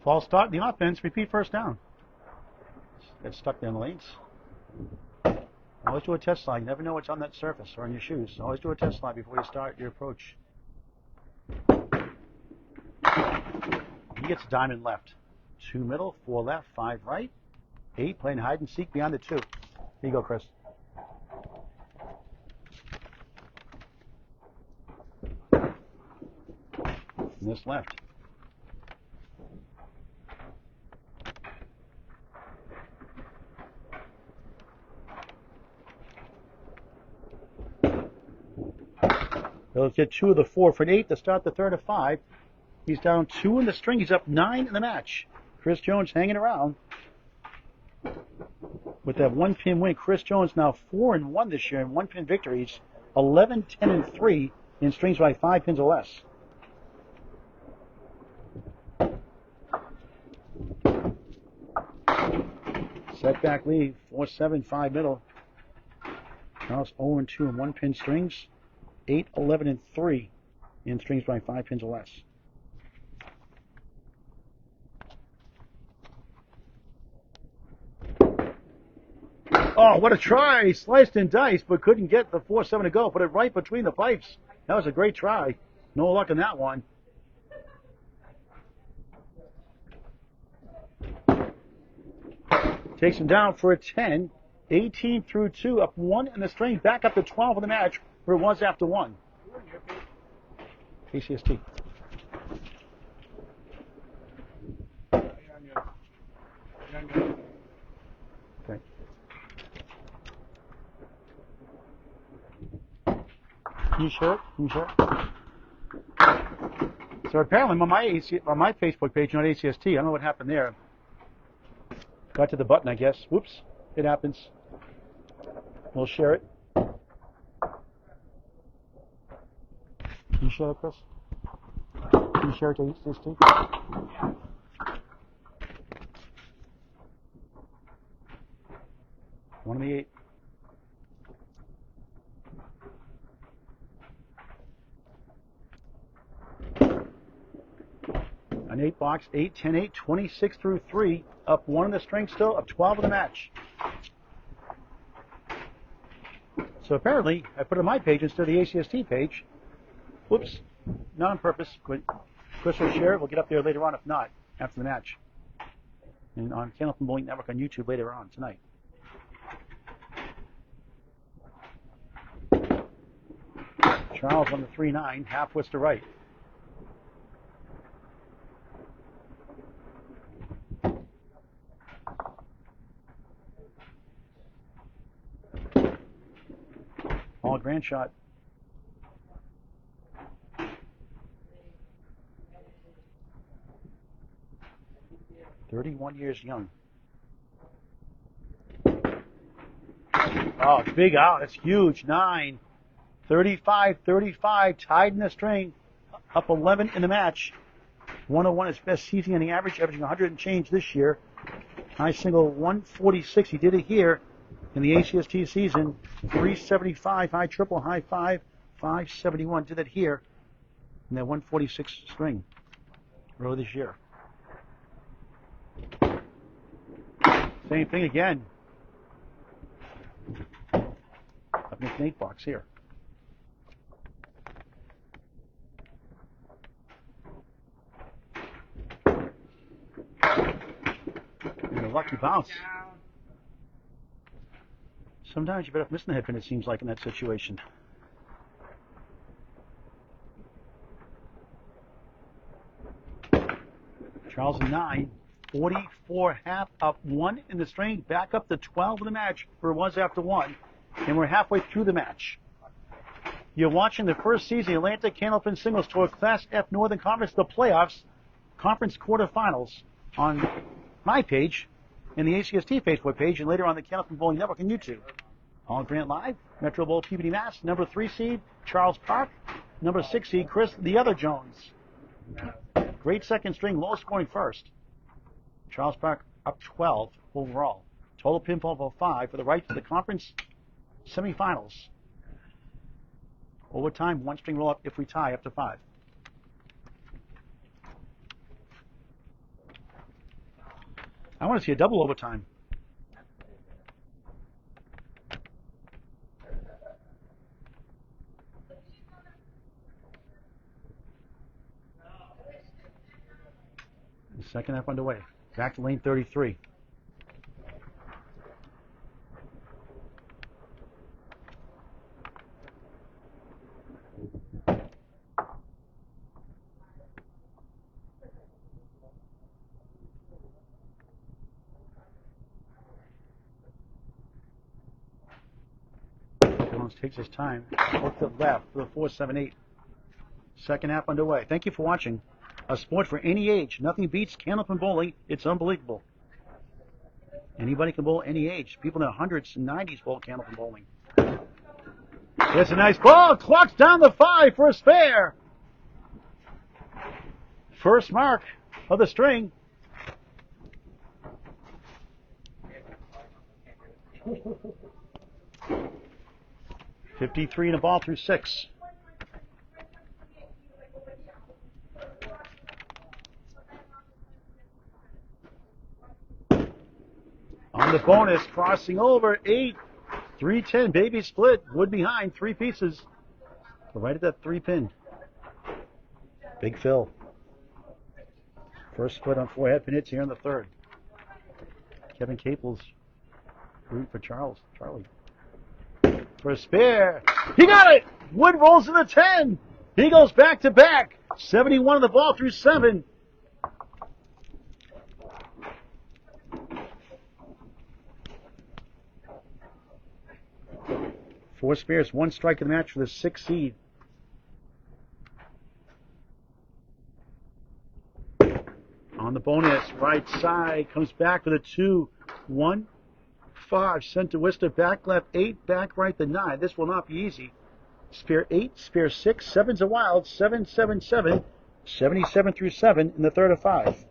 False start in the offense, repeat first down. Get stuck there in the lanes. Always do a test slide. You never know what's on that surface or on your shoes. Always do a test slide before you start your approach. gets a diamond left. 2 middle, 4 left, 5 right, 8 playing hide and seek beyond the 2. Here you go, Chris. And this left. He'll get 2 of the 4 for an 8 to start the third of 5. He's down 2 in the string. He's up 9 in the match. Chris Jones hanging around. With that 1-pin win, Chris Jones now 4-1 this year in 1-pin victories. 11, 10, and 3 in strings by 5 pins or less. Setback lead, 4-7, 5 middle. Charles 0-2 in 1-pin strings. 8, 11, and 3 in strings by 5 pins or less. Oh, what a try! Sliced and diced, but couldn't get the 4-7 to go. Put it right between the pipes. That was a great try. No luck on that one. Takes him down for a 10. 18 through 2, up 1 in the string, back up to 12 in the match, where it was after 1. ACST. Okay. Can you share it? So apparently on my Facebook page, not ACST, I don't know what happened there. Got to the button, I guess. Whoops. It happens. We'll share it. Can you share it, Chris? Can you share it to ACST? Yeah. One of the 8. An 8 box, 8, 10, 8, 26 through 3. Up 1 in the string still, up 12 in the match. So apparently, I put it on my page instead of the ACST page. Whoops. Not on purpose. Chris will share it. We'll get up there later on, if not, after the match. And on Candlepin Bowling Network on YouTube later on tonight. Charles on the 3-9, half wits to right. All grand shot. "31 years young." Oh, big out. That's huge. 9. 35, 35. Tied in the string. Up 11 in the match. 101 his best season on the average, averaging 100 and change this year. High single 146. He did it here in the ACST season. 375. High triple, high 5. 571. Did that here in that 146 string earlier this year. Same thing again. Up in the 8 box here. And a lucky bounce. Sometimes you're better off missing the headpin, it seems like, in that situation. Charles 9. 44 half, up 1 in the string, back up to 12 in the match, where it was after 1. And we're halfway through the match. You're watching the first season Atlantic Candlepin Singles Tour Class F Northern Conference, the playoffs, conference quarterfinals, on my page, and the ACST Facebook page, and later on the Candlepin Bowling Network on YouTube. Paul Grant live, Metro Bowl-Peabody, Mass. Number 3 seed, Charles Park. Number 6 seed, Chris the Other Jones. Great second string, low scoring first. Charles Park up 12 overall. Total pinfall of 5 for the right to the conference semifinals. Overtime, 1 string roll up if we tie up to 5. I want to see a double overtime. Second half underway. Back to lane 33. Jones takes his time. Look to the left for the 4-7-8. Second half underway. Thank you for watching. A sport for any age. Nothing beats Candlepin bowling. It's unbelievable. Anybody can bowl any age. People in their hundreds and 90s bowl Candlepin bowling. It's a nice ball. Clock's down the 5 for a spare. First mark of the string. $53 and a ball through 6. On the bonus, crossing over 8, 3-10, baby split, wood behind, 3 pieces. Go right at that 3 pin. Big Phil. First split on 4 head pin hits here in the 3rd. Kevin Capel's rooting for Charlie. For a spare. He got it! Wood rolls to the 10. He goes back to back. 71 on the ball through 7. Four spares, 1 strike in the match for the 6th seed. On the bonus, right side, comes back with a 2, 1, 5, sent to Worcester, back left 8, back right the 9. This will not be easy. Spare 8, spare 6, 7's a wild, 7, 7, 7, 77 through 7 in the 3rd of 5.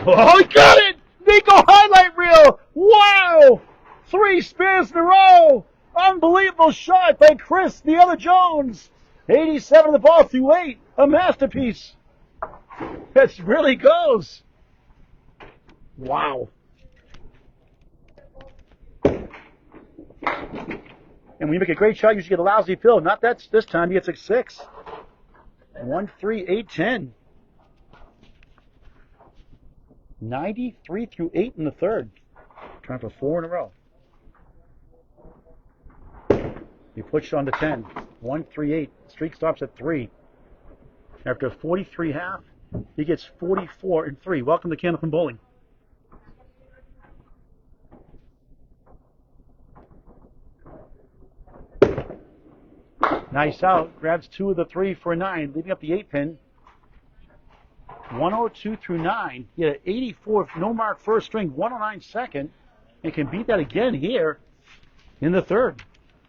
Oh, he got it! Nico highlight reel! Wow! 3 spares in a row! Unbelievable shot by Chris, the other Jones. 87 on the ball through 8. A masterpiece. This really goes. Wow. And when you make a great shot, you usually get a lousy fill. Not that this time. He gets a 6. 1, 3, 8, 10. 93 through 8 in the 3rd. Trying for 4 in a row. He pushed on to 10. 1, 3, 8. Streak stops at 3. After 43 half, he gets 44 and 3. Welcome to Candlepin Bowling. Nice out. Grabs 2 of the 3 for a 9, leaving up the 8 pin. 102 through 9. He had an 84 no mark first string, 109 second, and can beat that again here in the 3rd.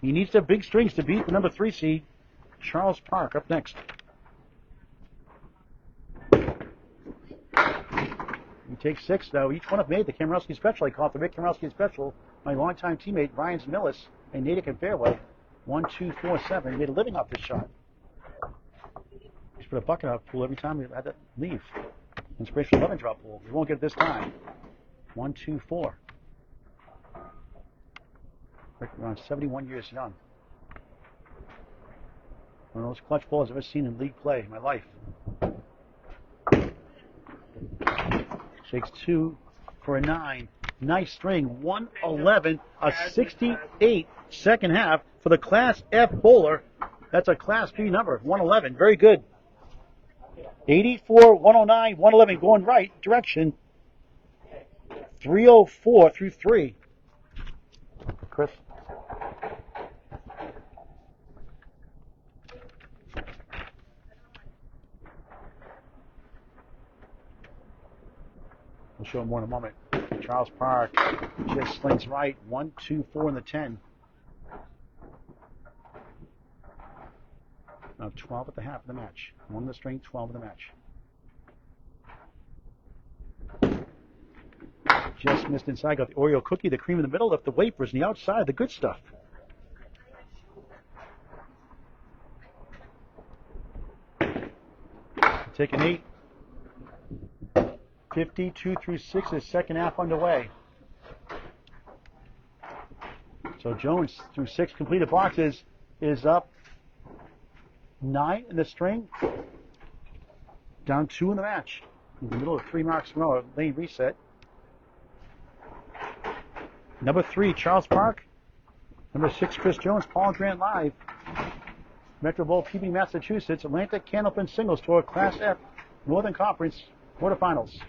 He needs to have big strings to beat the number 3 seed, Charles Park, up next. He takes 6, though. Each one have made the Kamarowski Special. I call it the Rick Kamarowski Special. My longtime teammate, Ryan Millis, and Natick and Fairway. 1, 2, 4, 7. He made a living off this shot. He's put a bucket out of the pool every time we had to leave. Inspirational 11 drop pool. We won't get it this time. 1, 2, 4. Rick around 71 years young. One of those clutch balls I've ever seen in league play in my life. Shakes 2 for a 9. Nice string. 111, a 68 second half for the Class F bowler. That's a Class P number, 111. Very good. 84, 109, 111 going right direction. 304 through 3. Chris. We'll show him more in a moment. Charles Park just slings right. 1, 2, 4 in the 10. Now 12 at the half of the match. 1 in the string, 12 in the match. Just missed inside. Got the Oreo cookie, the cream in the middle, left the wafers on the outside, the good stuff. Take an 8. 52 through 6, the second half underway. So Jones, through 6 completed boxes, is up 9 in the string. Down 2 in the match. In the middle of 3 marks in a row. Lane reset. Number 3, Charles Park. Number 6, Chris Jones. Paul Grant live. Metro Bowl-Peabody, Massachusetts. Atlantic Candlepin Singles Tour Class F Northern Conference Quarterfinals.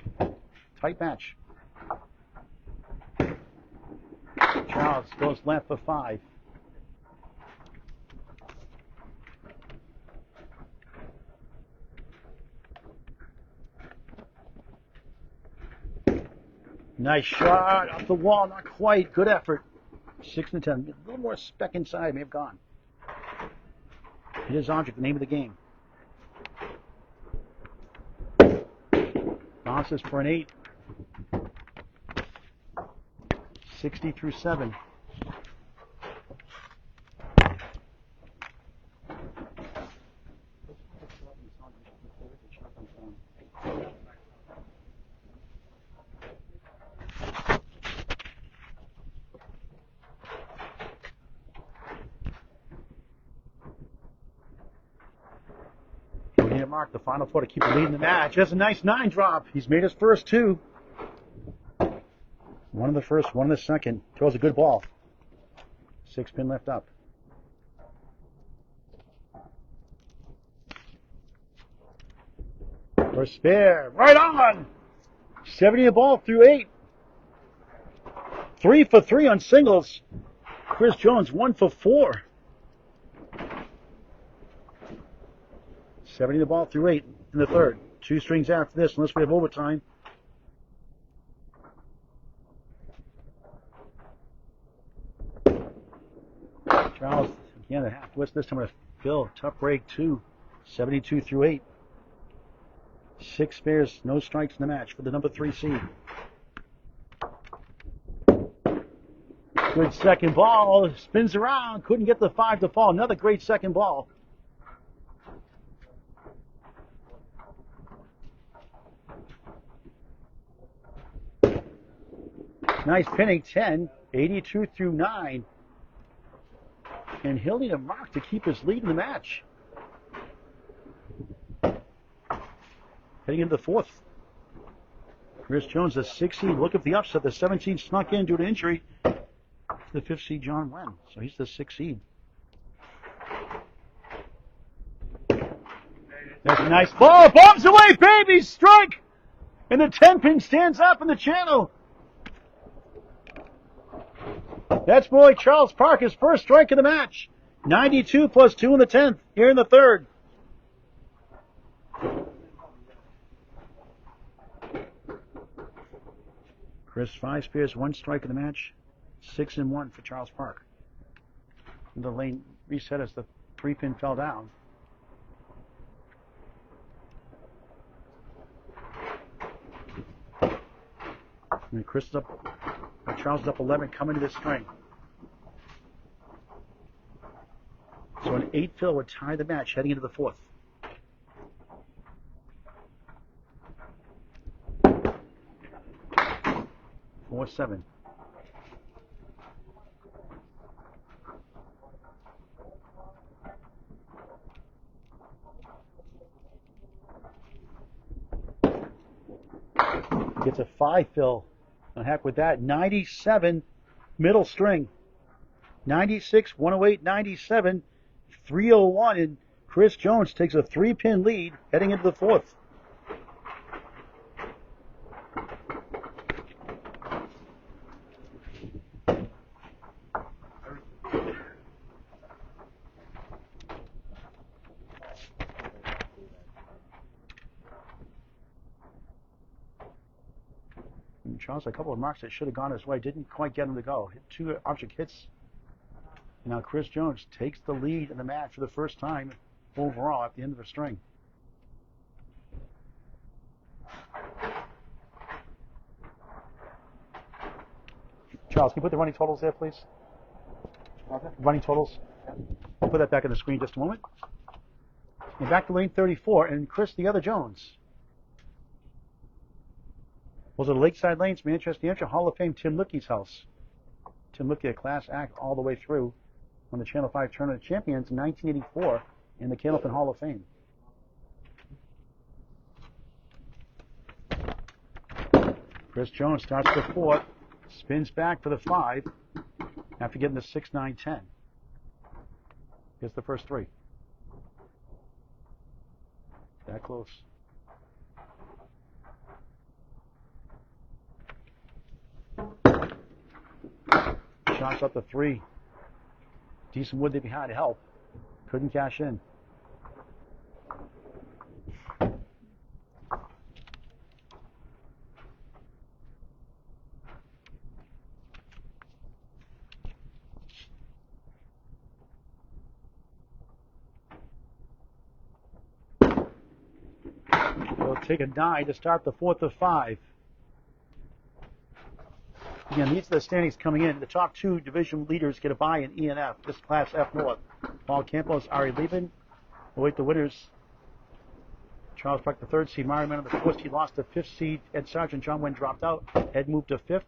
Tight match. Charles goes left for 5. Nice shot off the wall, not quite. Good effort. 6 and 10. A little more speck inside, may have gone. It is object, the name of the game. Bounces for an 8. 60 through 7. Mark the final 4 to keep the lead in the match. That's a nice 9 drop. He's made his first 2. One in the first, one in the second. Throws a good ball. 6 pin left up. For spare. Right on! 70 the ball through 8. 3 for 3 on singles. Chris Jones 1 for 4. 70 the ball through 8 in the third. 2 strings after this, unless we have overtime. Charles, again, a half twist this time with Phil. Tough break, 2. 72 through 8. 6 spares, no strikes in the match for the number 3 seed. Good second ball. Spins around. Couldn't get the 5 to fall. Another great second ball. Nice pinning, 10, 82 through 9. And he'll need a mark to keep his lead in the match. Heading into the 4th. Chris Jones, the 6 seed, look at the upset. The 17 snuck in due to injury to the 5th seed, John Wen. So he's the 6 seed. That's a nice ball. Bombs away, baby! Strike! And the 10 pin stands up in the channel. That's boy Charles Park, his first strike of the match. 92 plus 2 in the 10th, here in the 3rd. Chris 5 spares, 1 strike of the match. 6 and 1 for Charles Park. The lane reset as the 3 pin fell down. And Chris is up. Charles is up 11 coming to this string. So an 8 fill would tie the match heading into the 4th. Four 7. Gets a 5 fill. And heck with that, 97 middle string. 96, 108, 97, 301, and Chris Jones takes a 3-pin lead heading into the 4th. Charles, a couple of marks that should have gone his way, didn't quite get him to go. 2 object hits. Now Chris Jones takes the lead in the match for the first time overall at the end of the string. Charles, can you put the running totals there, please? Okay. Running totals. I'll put that back on the screen just a moment. And back to lane 34, and Chris, the other Jones. Was it Lakeside Lanes, Manchester, New Hampshire, Hall of Fame, Tim Lickey's house. Tim Lickey, a class act all the way through on the Channel 5 Tournament of Champions in 1984 in the Candlepin Hall of Fame. Chris Jones starts the fourth, spins back for the 5 after getting the 6, 9, 10. Gets the first 3. That close. Shots up the 3. Decent wood there behind to help. Couldn't cash in. They'll take a 9 to start the fourth of 5. Again, these are the standings coming in. The top 2 division leaders get a bye in E and F. This Class F North. Paul Campos, Ari Lieben await the winners. Charles Park, the 3rd seed. Mario Mann, the 4th seed, lost the 5th seed. Ed Sargent, John Wynn dropped out. Ed moved to 5th.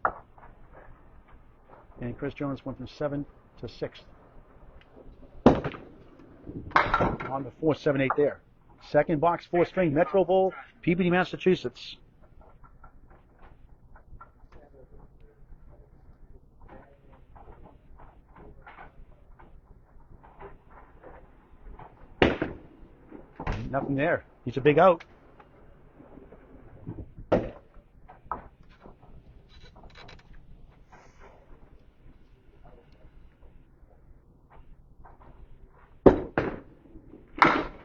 And Chris Jones went from 7th to 6th. On the 4, 7, 8 there. Second box, 4 string, Metro Bowl, Peabody, Massachusetts. Nothing there. He's a big out.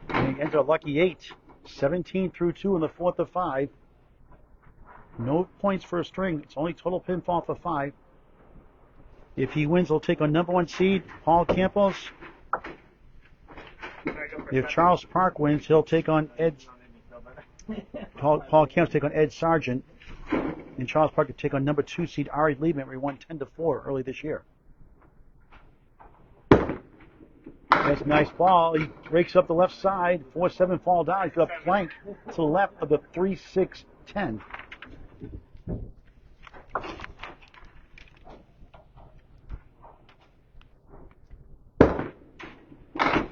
And he ends a lucky 8. 17 through 2 in the fourth of 5. No points for a string. It's only total pinfall for 5. If he wins, he'll take on number 1 seed, Paul Campos. If Charles Park wins, he'll take on Paul Campos take on Ed Sargent, and Charles Park will take on number 2 seed Ari Liebman. We won 10-4 early this year. That's a nice ball. He breaks up the left side. 4-7 fall down. He's got a plank to the left of the 3-6-10.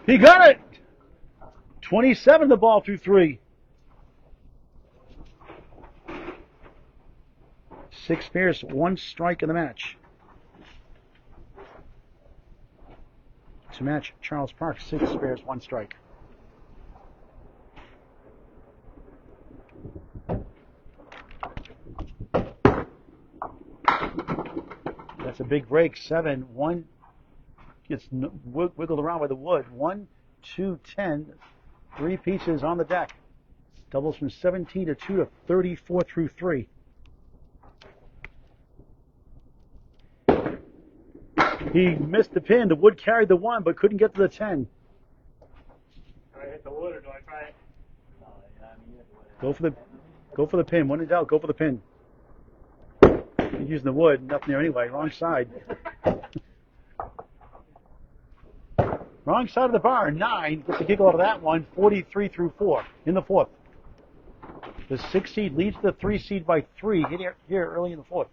He got it! 27 the ball through 3. 6 pairs, 1 strike in the match. To match Charles Park, 6 pairs, 1 strike. That's a big break. 7, 1 gets wiggled around by the wood. 1, 2, 10. 3 pieces on the deck. Doubles from 17 to 2 to 34 through 3. He missed the pin. The wood carried the 1, but couldn't get to the 10. Do I hit the wood or do I try it? Go for the pin. When in doubt, go for the pin. He's using the wood. Nothing there anyway. Wrong side. Wrong side of the bar. 9 gets a giggle out of that one. 43 through 4 in the fourth. The 6 seed leads the 3 seed by 3 here early in the fourth.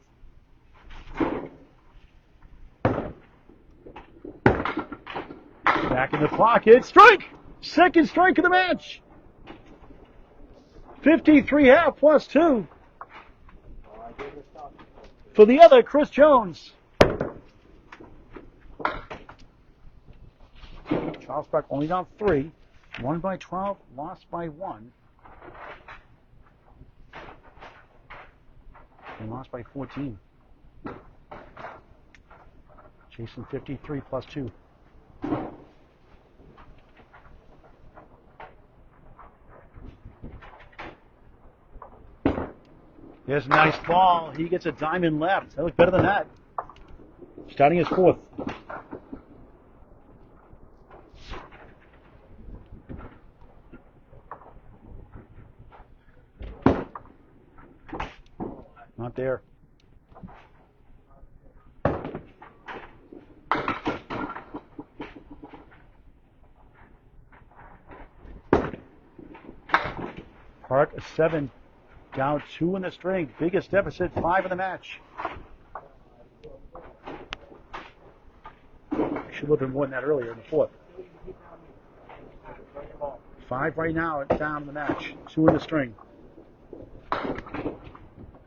Back in the pocket. Strike! Second strike of the match. 53 half plus 2. For the other, Chris Jones. Charles Park only down 3. Won by 12, lost by 1. And lost by 14. Chasing 53 plus 2. There's a nice ball. He gets a diamond left. That looks better than that. Starting his fourth. Not there. Park a 7. Down 2 in the string. Biggest deficit, 5 in the match. Should have been more than that earlier in the fourth. 5 right now, down in the match. 2 in the string.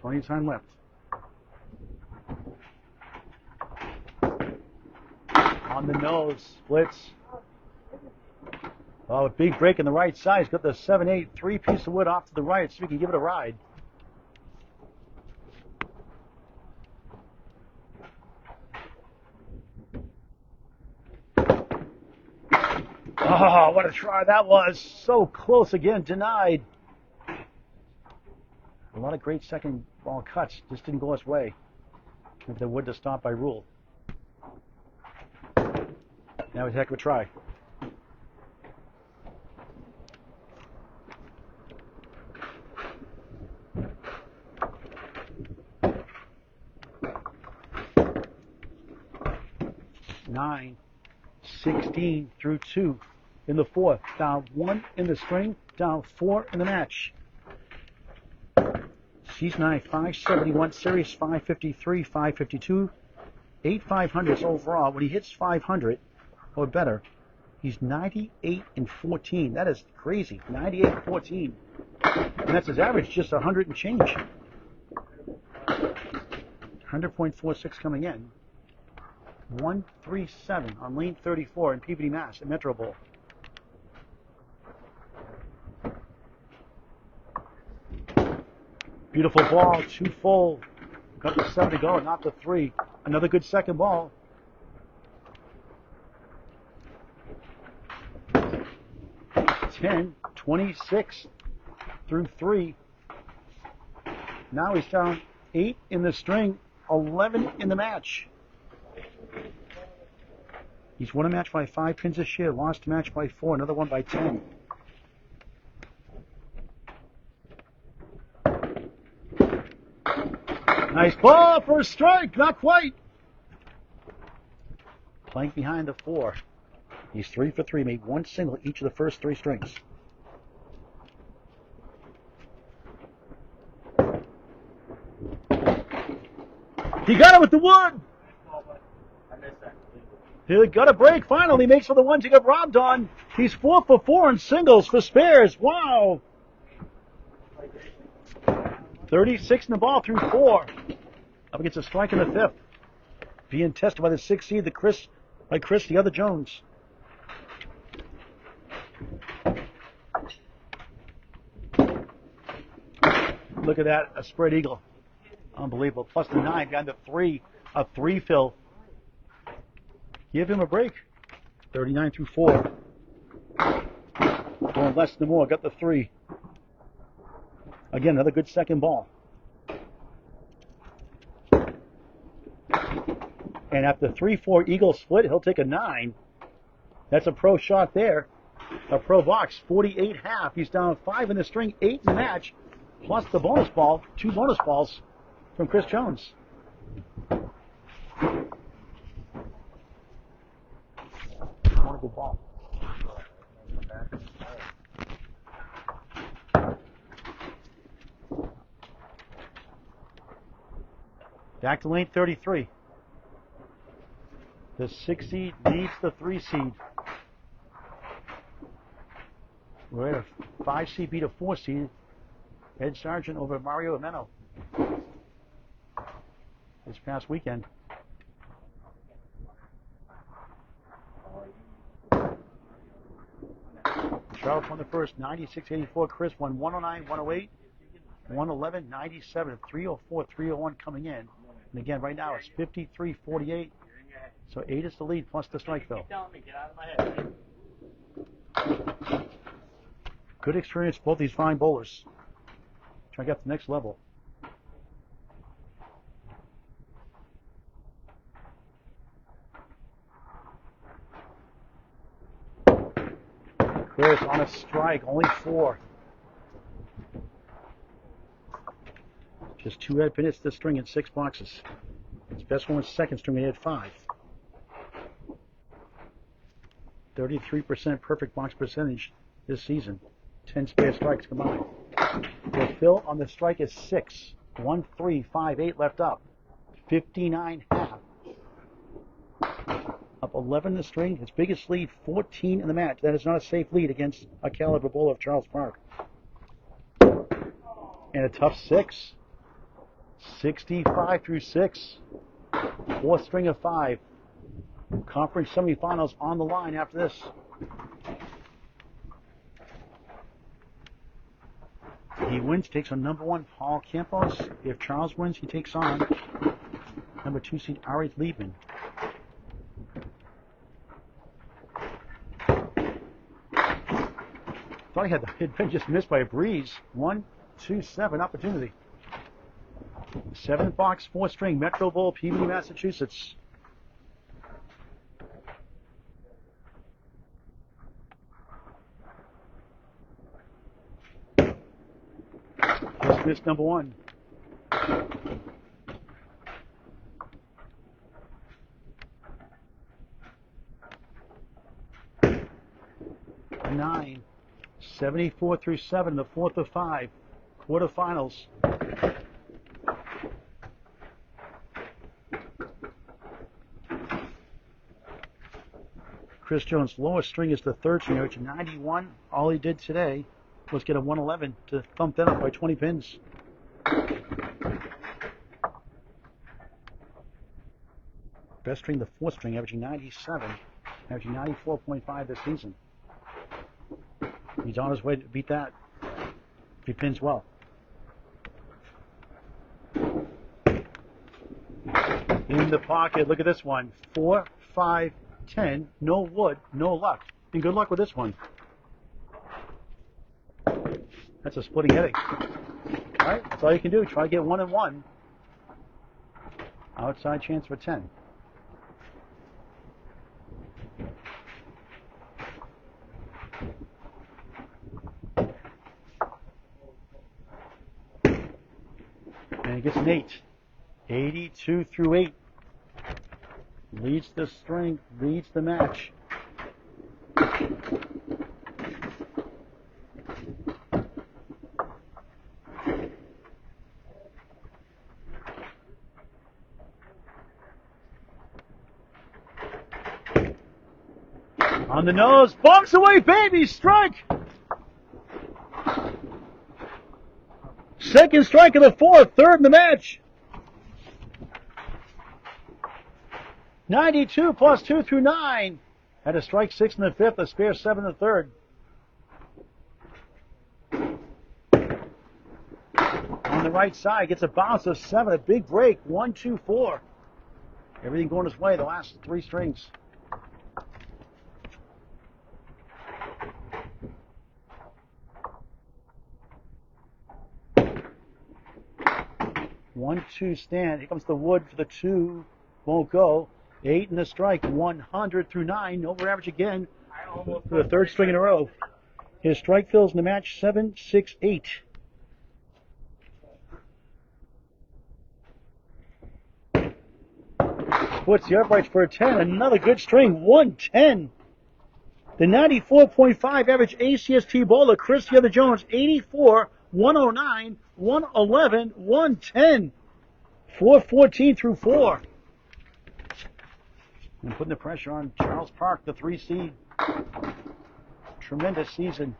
Plenty of time left. On the nose, splits. Oh, a big break in the right side. He's got the 7/8 3-piece of wood off to the right, so we can give it a ride. Oh, what a try that was. So close again, denied. A lot of great second ball cuts. Just didn't go his way. If they would to stop by rule. That was a heck of a try. Nine, 16 through 2 in the fourth. Down 1 in the string, down 4 in the match. Season 9, 571, Series 553, 552, 8 500s overall. When he hits 500 or better, he's 98 and 14. That is crazy. 98 and 14. And that's his average, just 100 and change. 100.46 coming in. 137 on lane 34 in Peabody, Mass. at Metro Bowl. Beautiful ball, 2 full. Got the 7 to go, not the 3. Another good second ball. $10.26 through 3. Now he's down 8 in the string, 11 in the match. He's won a match by 5 pins this year, lost a match by 4, another one by 10. Nice ball for a strike, not quite. Playing behind the 4. He's 3 for 3, made 1 single each of the first 3 strings. He got it with the wood. He got a break finally, makes for the ones he got robbed on. He's 4 for 4 in singles for spares. Wow. 36 in the ball through 4. Up against a strike in the 5th. Being tested by the 6th seed, the other Jones. Look at that, a spread eagle. Unbelievable. Plus the 9 behind the 3, a 3 fill. Give him a break. 39 through 4. Going less than more. Got the 3. Again, another good second ball. And after 3-4 eagle split, he'll take a 9. That's a pro shot there. A pro box, 48.5. He's down 5 in the string, 8 in the match. Plus the bonus ball, 2 bonus balls from Chris Jones. Wonderful ball. Back to lane 33. The 6 seed leads the 3 seed. We're at a 5 seed beat a 4 seed. Ed Sargent over Mario Ameno this past weekend. Charles won the first, 96-84. Chris won 109, 108, 111, 97, 304, 301 coming in. And again, right now it's 53-48. So 8 is the lead plus the strike though. Good experience, both these fine bowlers. Try to get to the next level. Chris on a strike, only 4. Just 2 head pin hits this string in 6 boxes. His best one was second string, he had 5. 33% perfect box percentage this season. 10 spare strikes combined. The fill on the strike is 6. 1, 3, 5, 8 left up. 59.5. Up 11 in the string. His biggest lead, 14 in the match. That is not a safe lead against a caliber bowler of Charles Park. And a tough 6. 65 through 6. 4th string of 5. Conference semifinals on the line after this. He wins, takes on number 1 Paul Campos. If Charles wins, he takes on number 2 seed Ari Liebman. Thought he had been just missed by a breeze. 1-2-7 opportunity. 7-box, 4-string Metro Bowl-Peabody, Massachusetts. Just missed number 1. Nine. 74 through 7, the 4th of 5. Quarterfinals. Chris Jones' lowest string is the 3rd string, which 91. All he did today was get a 111 to thump that up by 20 pins. Best string, the 4th string, averaging 97, averaging 94.5 this season. He's on his way to beat that if he pins well. In the pocket, look at this one. 4, 5, 10, no wood, no luck. And good luck with this one. That's a splitting headache. All right, that's all you can do. Try to get 1 and 1. Outside chance for 10. And he gets an 8. 82 through 8. Leads the string, leads the match. On the nose, bumps away, baby, strike! Second strike of the 4th, 3rd in the match. 92 plus 2 through 9. Had a strike 6 in the 5th, a spare 7 in the 3rd. On the right side, gets a bounce of 7, a big break, 1, 2, 4. Everything going his way, the last 3 strings. One, 2 stand. Here comes the wood for the 2. Won't go. 8 in the strike. 100 through 9. Over average again for the 3rd string in a row. His strike fills in the match 7, 6, 8. Puts the uprights for a 10. Another good string. 110. The 94.5 average ACST bowler, Chris the Other Jones, 84, 109, 111, 110. 414 through 4. And putting the pressure on Charles Park, the 3 seed. Tremendous season.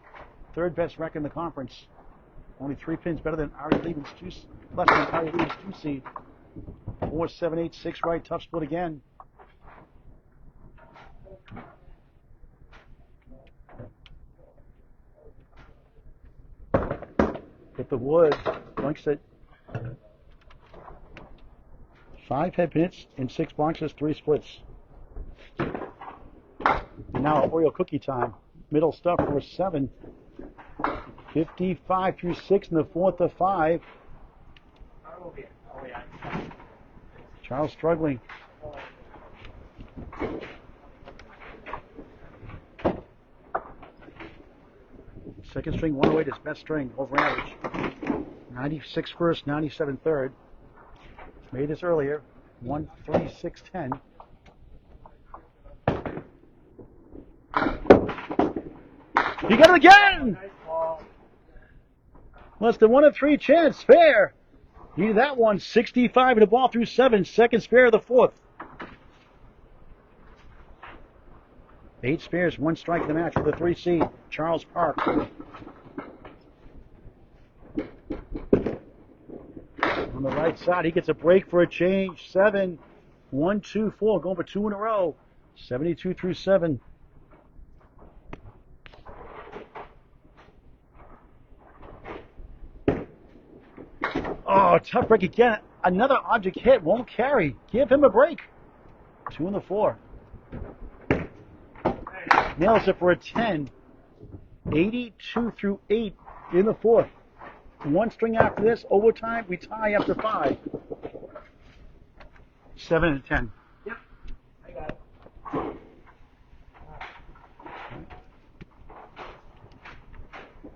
3rd best record in the conference. Only 3 pins better than Ari Lieben's less than Ari Lieben's 2 seed. 4, 7, 8, 6 right. Tough split again. Hit the wood. Blinks it. 5 head pins in 6 boxes, 3 splits. And now Oreo cookie time. Middle stuff for 7. 55 through 6 in the 4th of 5. Charles struggling. Second string, 108 is best string over average. 96 first, 97 third. Made this earlier. 136.10. You got it again! Less than 1 of 3 chance. Fair. Needed that one. 65 in the ball through 7. Second spare of the 4th. 8 spares, 1 strike in the match for the 3 seed, Charles Park. On the right side, he gets a break for a change. 7, 1, 2, 4, going for 2 in a row. 72 through 7. Oh, tough break again. Another object hit. Won't carry. Give him a break. 2 in the 4. Nails it for a 10. 82 through 8 in the 4th. 1 string after this. Overtime. We tie after 5. 7 and 10. Yep. I got it.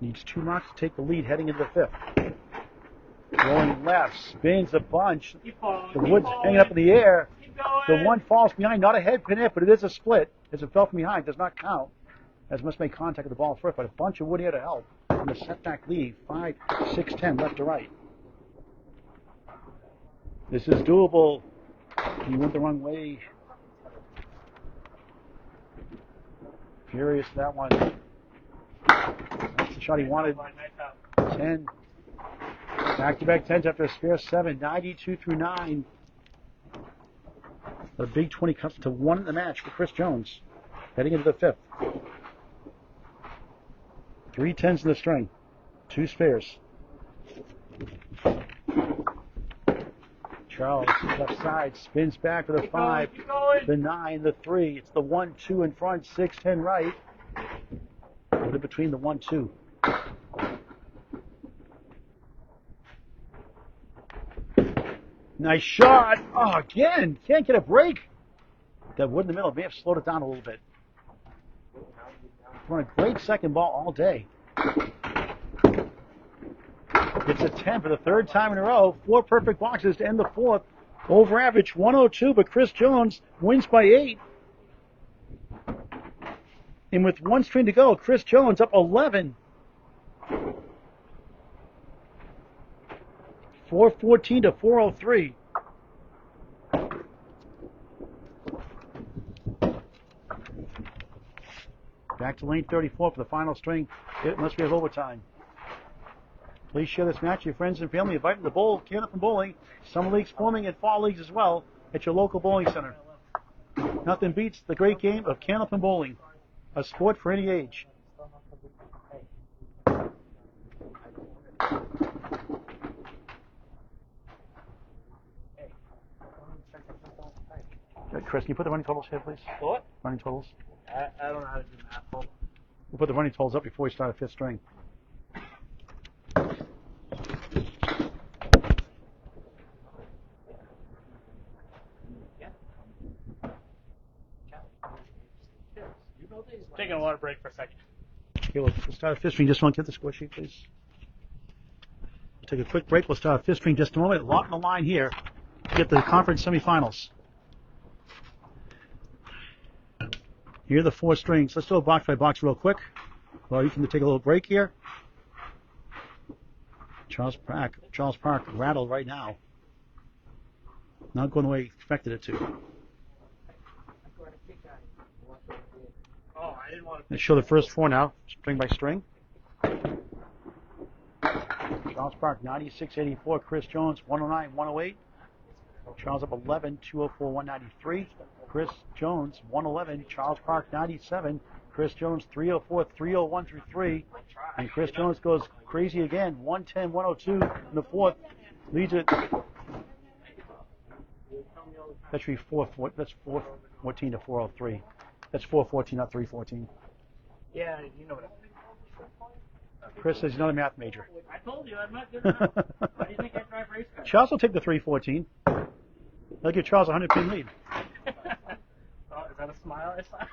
Needs 2 marks to take the lead heading into the 5th. Going left, spins a bunch. Keep going, The keep wood's going. hanging up in the air. Keep going. The one falls behind, not a head pin hit, but it is a split. As it fell from behind, does not count. As must make contact with the ball first, but a bunch of wood here to help. And the setback lead, 5, 6, 10 left to right. This is doable. He went the wrong way. Furious that one. That's the shot he wanted. 10. Back-to-back 10s after a spare 7. 92 through 9. The big 20 comes to 1 in the match for Chris Jones. Heading into the 5th. 3 10s in the string. 2 spares. Charles, left side, spins back with a 5. The 9, the 3. It's the 1 2 in front, 6 10 right. Put it between the 1 2. Nice shot. Oh, again. Can't get a break. That wood in the middle may have slowed it down a little bit. Run a great second ball all day. It's a 10 for the 3rd time in a row. 4 perfect boxes to end the 4th. Over average 102, but Chris Jones wins by 8. And with 1 string to go, Chris Jones up 11. 414 to 403. Back to lane 34 for the final string, unless we have overtime. Please share this match with your friends and family. Invite them to bowl, Candlepin Bowling, summer leagues forming and fall leagues as well at your local bowling center. Nothing beats the great game of Candlepin Bowling, a sport for any age. Chris, can you put the running totals here, please? What? Running totals. I don't know how to do math. We'll put the running totals up before we start a 5th string. Taking a water break for a second. Okay, we'll start a 5th string. Just want to get the score sheet, please. We'll take a quick break. We'll start a 5th string just a moment. A lot on the line here to get the conference semifinals. Here are the 4 strings. Let's do a box by box real quick. Well, you can take a little break here. Charles Park rattled right now. Not going the way he expected it to. Oh, I didn't want to. Let's show the first 4 now, string by string. Charles Park 96-84. Chris Jones 109-108. Charles up 11, 204, 193. Chris Jones 111. Charles Park 97. Chris Jones 304, 301 through 3. And Chris Jones goes crazy again, 110, 102 in the 4th. Leads it. That should be 414 to 403. That's 414, not 314. Yeah, you know what Chris says he's not a math major. I told you, I'm not good enough. Why do you think I drive race cars? Charles will take the 314. They'll give Charles a 100-pin lead. Oh, is that a smile I saw?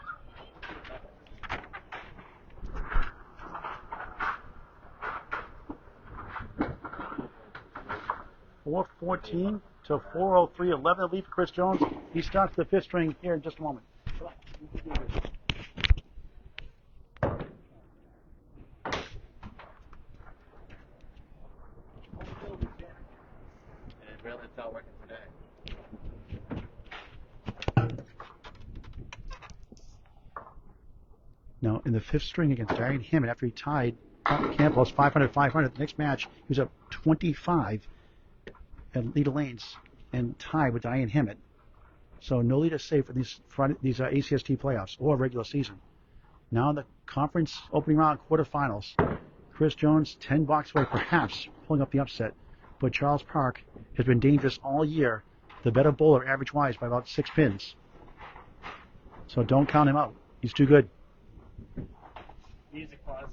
414 to 403, 11 lead for Chris Jones. He starts the 5th string here in just a moment. It's not working today. Now, in the 5th string against Diane Hammond, after he tied Campbell's 500-500, the next match, he was up 25 at leader lanes and tied with Diane Hammond. So no lead is safe for these ACST playoffs or regular season. Now in the conference opening round quarterfinals, Chris Jones 10 blocks away, perhaps pulling up the upset. But Charles Park has been dangerous all year. The better bowler average-wise by about 6 pins. So don't count him out. He's too good. Music pause.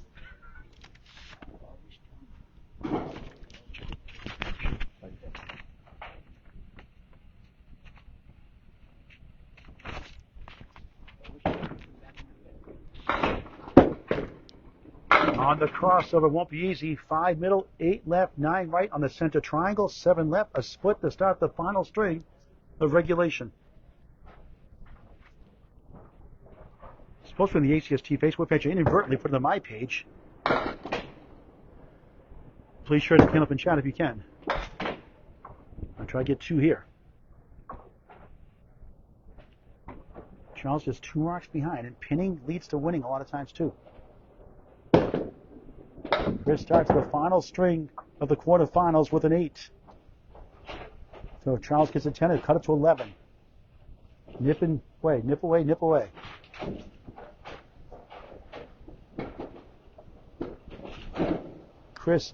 On the crossover, won't be easy. 5 middle, 8 left, 9 right on the center triangle, 7 left, a split to start the final string of regulation. Supposed to be on the ACST Facebook page. I inadvertently put it on my page. Please share the Candlepin chat if you can. I'll try to get 2 here. Charles just 2 marks behind, and pinning leads to winning a lot of times too. Chris starts the final string of the quarterfinals with an 8. So if Charles gets a 10, it'll cut it to 11. Nip away, nip away, nip away. Chris,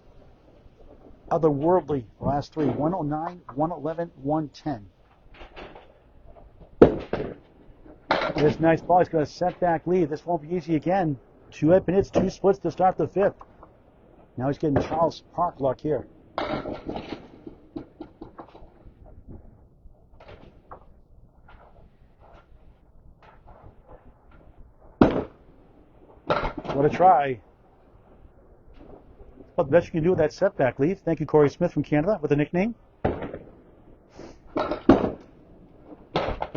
otherworldly, last 3. 109, 111, 110. This nice ball. He's got a setback lead. This won't be easy again. 2 head pin hits, 2 splits to start the 5th. Now he's getting Charles Park luck here. What a try. Well, the best you can do with that setback lead. Thank you, Corey Smith from Canada with a nickname. The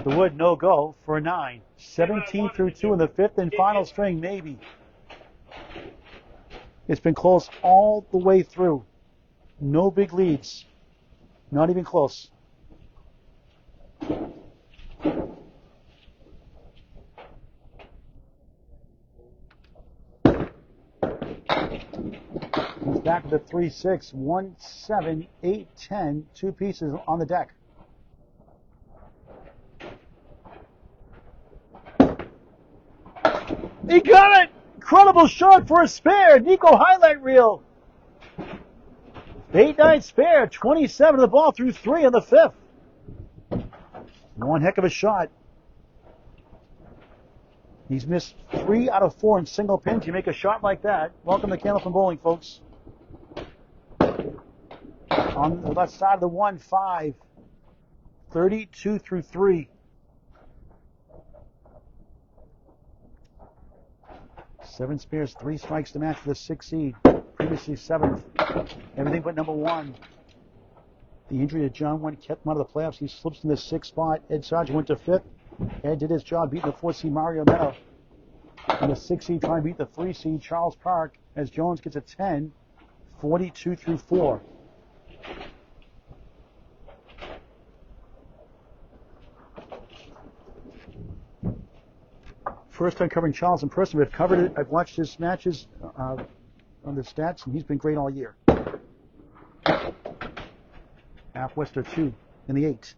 wood, no go for a 9. 17 through 2 in the 5th and final string, maybe. It's been close all the way through. No big leads. Not even close. He's back with a 3-6, 1-7, 8-10, 2 pieces on the deck. He got it! Incredible shot for a spare. Nico highlight reel. 8-9 spare. 27 of the ball through 3 in the 5th. One heck of a shot. He's missed 3 out of 4 in single pins. You make a shot like that. Welcome to Candlepin Bowling, folks. On the left side of the 1-5. 32 through 3. 7 spares, 3 strikes to match for the 6th seed. Previously 7th. Everything but number 1. The injury to John Went kept him out of the playoffs. He slips in the 6th spot. Ed Sargent went to 5th. Ed did his job beating the 4th seed Mario Meta. And the 6th seed trying to beat the 3 seed Charles Park as Jones gets a 10, 42 through 4. First time covering Charles in person. We've covered it. I've watched his matches on the stats, and he's been great all year. Half Wester 2 in the 8.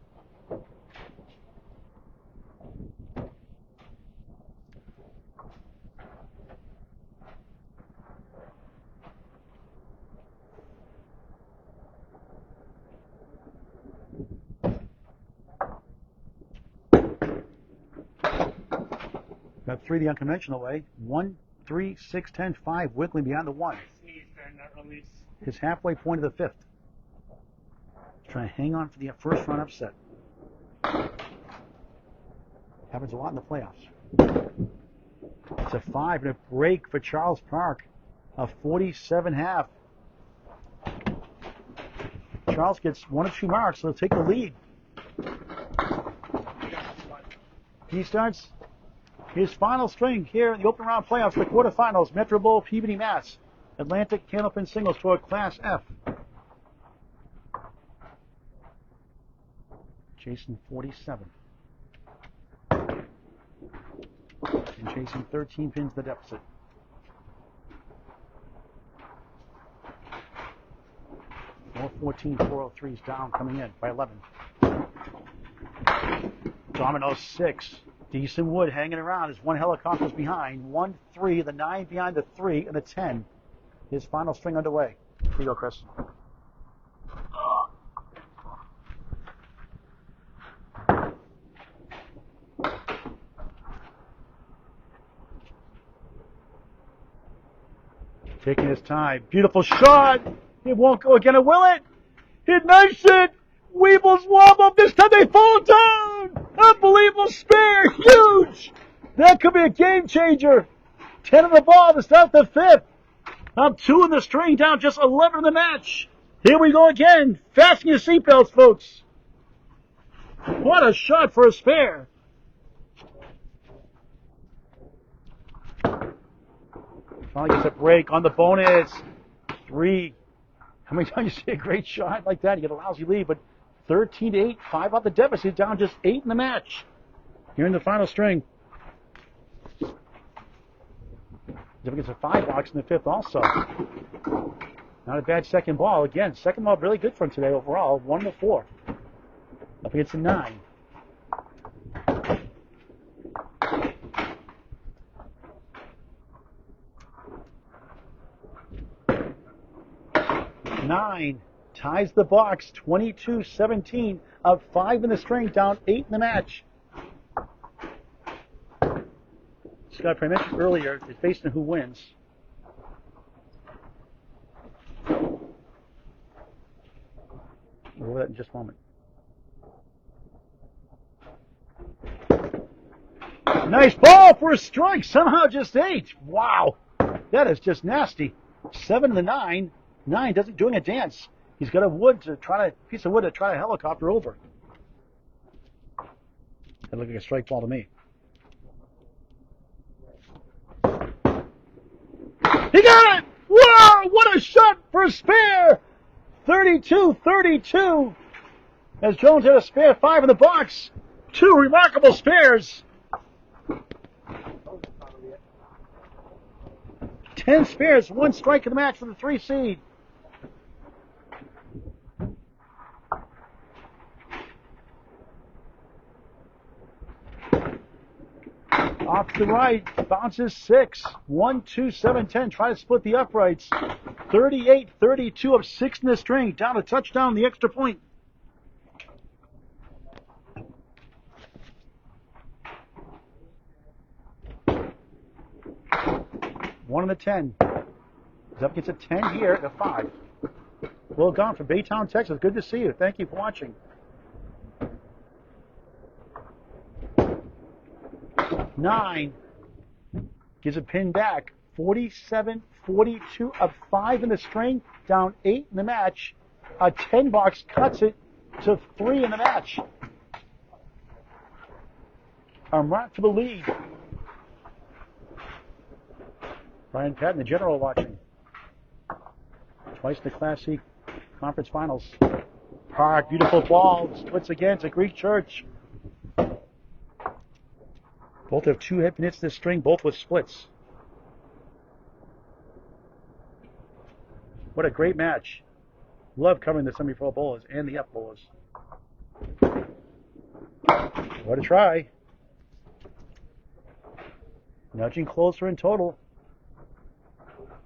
Got 3 the unconventional way. 1, 3, 6, 10, 5, wiggling behind the 1. His halfway point of the 5th. Trying to hang on for the first round upset. Happens a lot in the playoffs. It's a 5 and a break for Charles Park. A 47.5. Charles gets 1 or 2 marks, so he'll take the lead. He starts his final string here in the open round playoffs for the quarterfinals. Metro Bowl-Peabody, Mass. Atlantic Candlepin Singles Tour Class F. Chasing 47. And chasing 13 pins the deficit. .414, 403 is down, coming in by 11. Domino 6. Decent wood hanging around as one helicopter's behind. 1, 3, the 9 behind the 3, and the 10. His final string underway. Here you go, Chris. Taking his time. Beautiful shot. It won't go again, will it? It makes it. Weebles warm up. This time they fall down. Unbelievable spare. Huge. That could be a game changer. 10 on the ball to start the 5th. Up 2 in the string, down just 11 in the match. Here we go again. Fasten your seatbelts, folks. What a shot for a spare. Finally gets a break on the bonus. 3. How many times you see a great shot like that? You get a lousy lead, but 13-8, 5 out the deficit, down just 8 in the match. Here in the final string. If gets a 5 box in the 5th also. Not a bad second ball. Again, second ball really good for him today overall. 1 to 4. Up against a 9. Nine ties the box, 22-17, up 5 in the string, down 8 in the match. Scott, I mentioned earlier, it's based on who wins. We'll go over that in just a moment. Nice ball for a strike, somehow just 8. Wow, that is just nasty. 7 to 9. 9 doing a dance. He's got a piece of wood to try to helicopter over. That looked like a strike ball to me. He got it! Whoa! What a shot for a spare! 32-32. As Jones had a spare 5 in the box. 2 remarkable spares. 10 spares, 1 strike in the match for the 3 seed. Off to the right, bounces 6. 1, 2, 7, 10. Try to split the uprights. 38-32 of 6 in the string. Down a touchdown, the extra point. One in the 10. Up gets a 10 here at a 5. Will Gone from Baytown, Texas. Good to see you. Thank you for watching. 9 gives a pin back. 47-42 of 5 in the string, down 8 in the match. A 10 box cuts it to 3 in the match. Right for the lead. Brian Patton, the general, watching. Twice in the Class C Conference Finals. Park, beautiful ball. Splits again to Greek Church. Both have 2 hit hits this string, both with splits. What a great match. Love covering the semi-pro bowlers and the up bowlers. What a try. Nudging closer in total.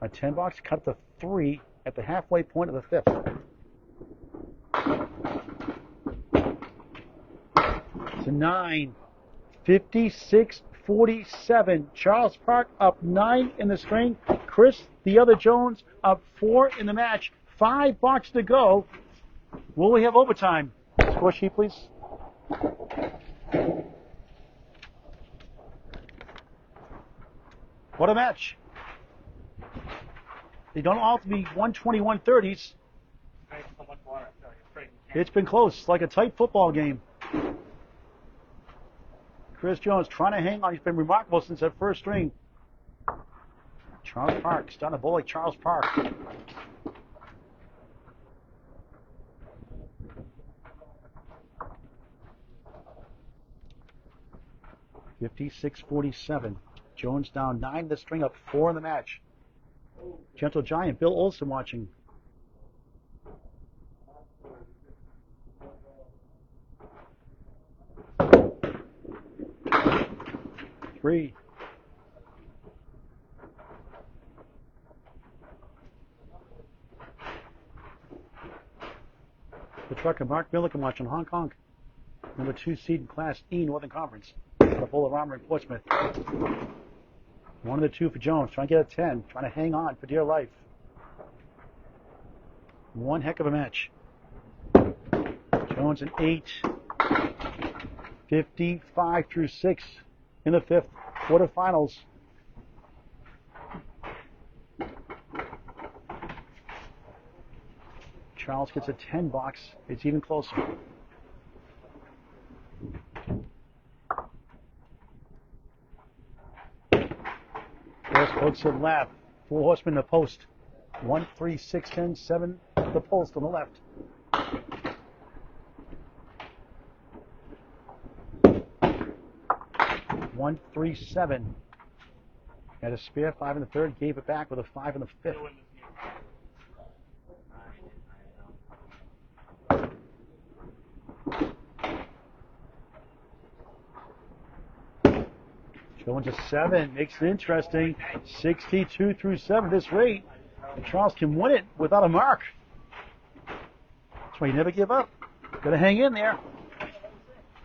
A 10 box cut to 3 at the halfway point of the 5th. To 9. 56-47. Charles Park up 9 in the string. Chris, the other Jones, up 4 in the match. 5 boxes to go. Will we have overtime? Score sheet, please. What a match. They don't all have to be 120-130s. It's been close, like a tight football game. Chris Jones trying to hang on. He's been remarkable since that first string. Charles Park, starting to bowl like Charles Park. (56-47). Jones down 9 the string, up 4 in the match. Gentle Giant, Bill Olson watching. 3. The trucker Mark Milliken watching Hong Kong. Number 2 seed in Class E Northern Conference. The Bowl of Armor in Portsmouth. 1 of the 2 for Jones. Trying to get a 10. Trying to hang on for dear life. One heck of a match. Jones an 8. 55 through 6 in the 5th quarterfinals. Charles gets a 10 box. It's even closer. First hooks it left. 4 horsemen in the post. 1, 3, 6, 10, 7. The post on the left. One, 3, 7. Had a spare 5 in the 3rd. Gave it back with a 5 in the 5th. Jones a 7, makes it interesting. 62 through 7 this rate. Charles can win it without a mark. That's why you never give up. Gotta hang in there.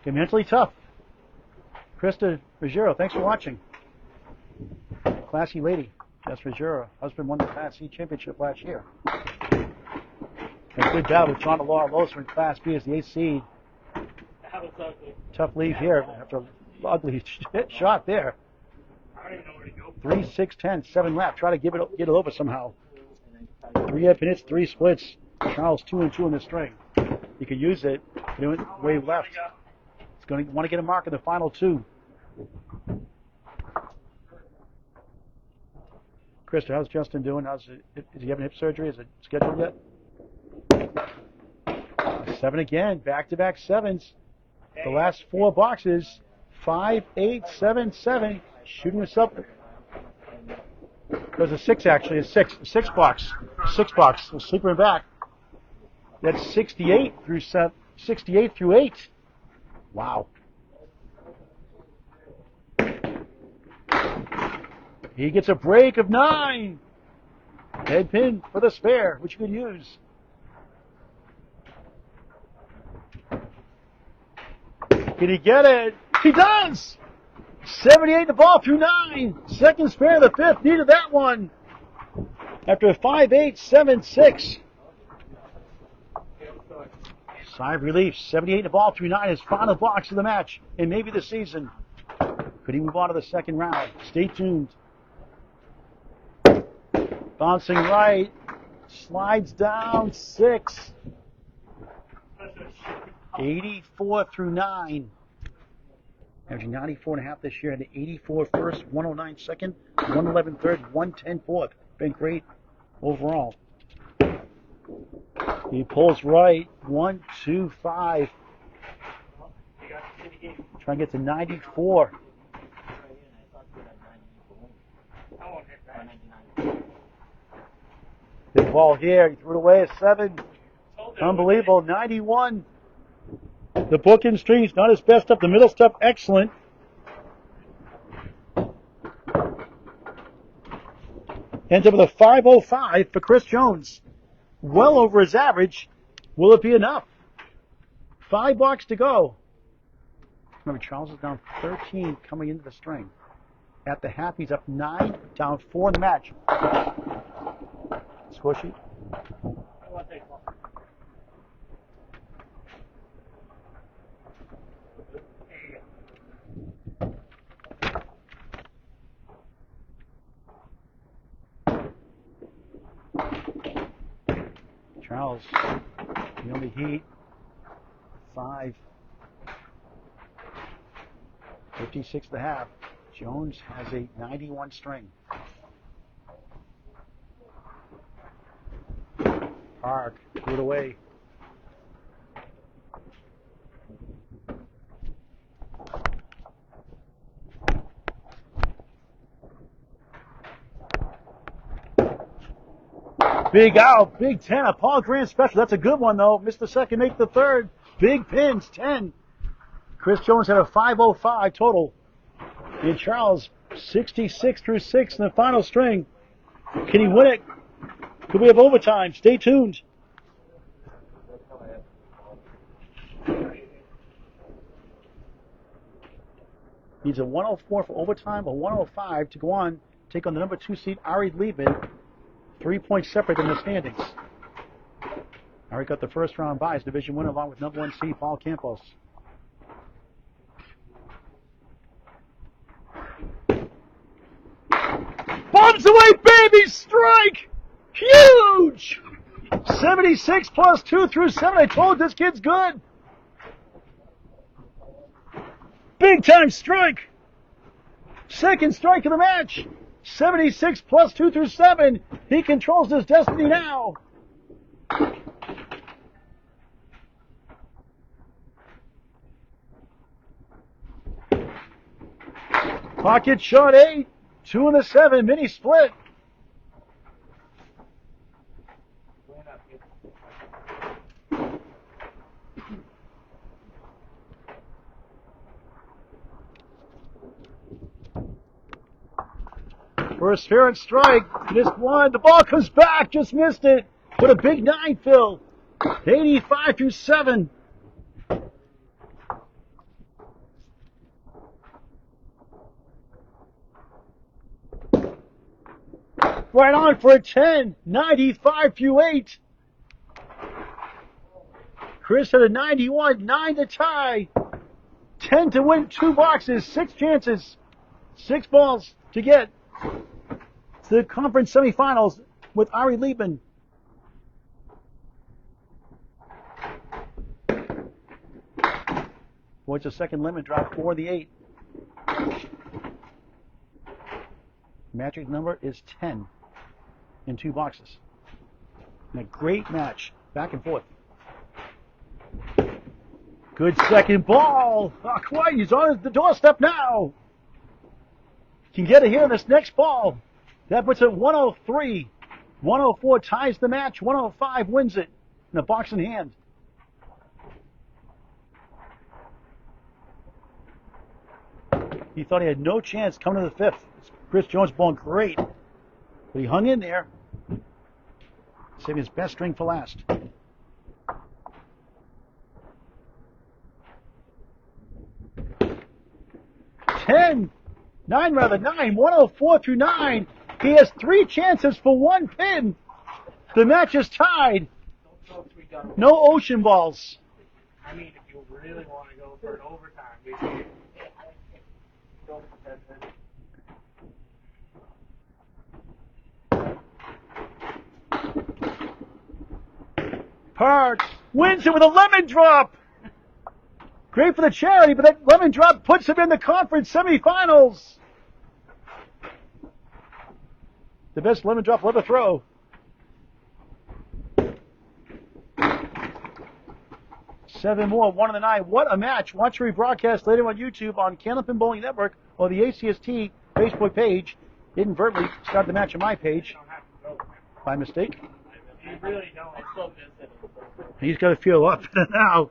Get mentally tough. Krista Ruggiero, thanks for watching. Classy lady, Jess Ruggiero. Husband won the Class C championship last year. A good battle with John Laura Loser in Class B as the 8th seed. Tough leave here after an ugly shot there. 3, 6, 10, 7 left. Try to get it over somehow. 3 up hits, 3 splits. Charles 2 and 2 in the string. He could use it. Way left. He's going to want to get a mark in the final 2. Krista, how's Justin doing? Is he having hip surgery? Is it scheduled yet? 7 again. Back-to-back 7s. The last 4 boxes. 5, 8, 7, 7. Shooting us up. There's a 6 actually. A 6 box. 6 box. We'll sleep her back. That's 68 through 7. 68 through 8. Wow. He gets a break of 9. Head pin for the spare, which you could use. Can he get it? He does! 78 the ball through 9. Second spare of the 5th. Needed that one. After a 5, 8, 7, 6. Sigh of relief. 78 the ball through 9. His final box of the match and maybe the season. Could he move on to the second round? Stay tuned. Bouncing right. Slides down 6. 84 through 9. Averaging 94.5 this year. Had 84 first, 109 second, 111 third, 110 fourth. Been great overall. He pulls right. 1, 2, 5. Trying to get to 94. Big ball here. He threw it away at 7. Unbelievable. 91. The bookend string's not his best stuff. The middle stuff, excellent. Ends up with a 505 for Chris Jones. Well over his average. Will it be enough? 5 box to go. Remember, Charles is down 13 coming into the string. At the half, he's up 9, down 4 in the match. Squishy. Charles, the only heat, 5, 56 and a half. Jones has a 91 string. Park, threw it away. Big out, Big 10, a Paul Grant special. That's a good one, though. Missed the second, make the third. Big pins, 10. Chris Jones had a 505 total. And Charles, 66 through 6 in the final string. Can he win it? Could we have overtime? Stay tuned. Needs a 104 for overtime, a 105 to go on, take on the number 2 seed, Ari Liebman. 3 points separate in the standings. Ari got the first round bye as division winner along with number 1 seed, Paul Campos. Bombs away, baby! Strike! Huge! 76 plus 2 through 7. I told this kid's good. Big time strike. Second strike of the match. 76 plus 2 through 7. He controls his destiny now. Pocket shot 8. 2 in the 7. Mini split. First fair and strike, missed one. The ball comes back, just missed it. What a big 9, Phil. 85 through 7. Right on for a 10. 95 through 8. Chris had a 91, 9 to tie. 10 to win 2 boxes, 6 chances, 6 balls to get to the conference semifinals with Ari Liebman. What's a second lemon drop for the 8? Magic number is 10 in 2 boxes. And a great match, back and forth. Good second ball. Not quite. He's on the doorstep now. Can get it here in this next ball. That puts it 103. 104 ties the match. 105 wins it in a box in hand. He thought he had no chance coming to the 5th. Chris Jones bowling great. But he hung in there. Saving his best string for last. 9, 104 through 9. He has 3 chances for 1 pin. The match is tied. No ocean balls. I mean, if you really want to go for an overtime, we can go for 10 minutes. Park wins it with a lemon drop. Great for the charity, but that lemon drop puts him in the conference semifinals. The best lemon drop he'll ever throw. 7 more, 1 in the 9. What a match. Watch the rebroadcast later on YouTube on Candlepin Bowling Network or the ACST Facebook page. Didn't verbally start the match on my page by mistake. You really don't. I still miss it. He's got to feel up now.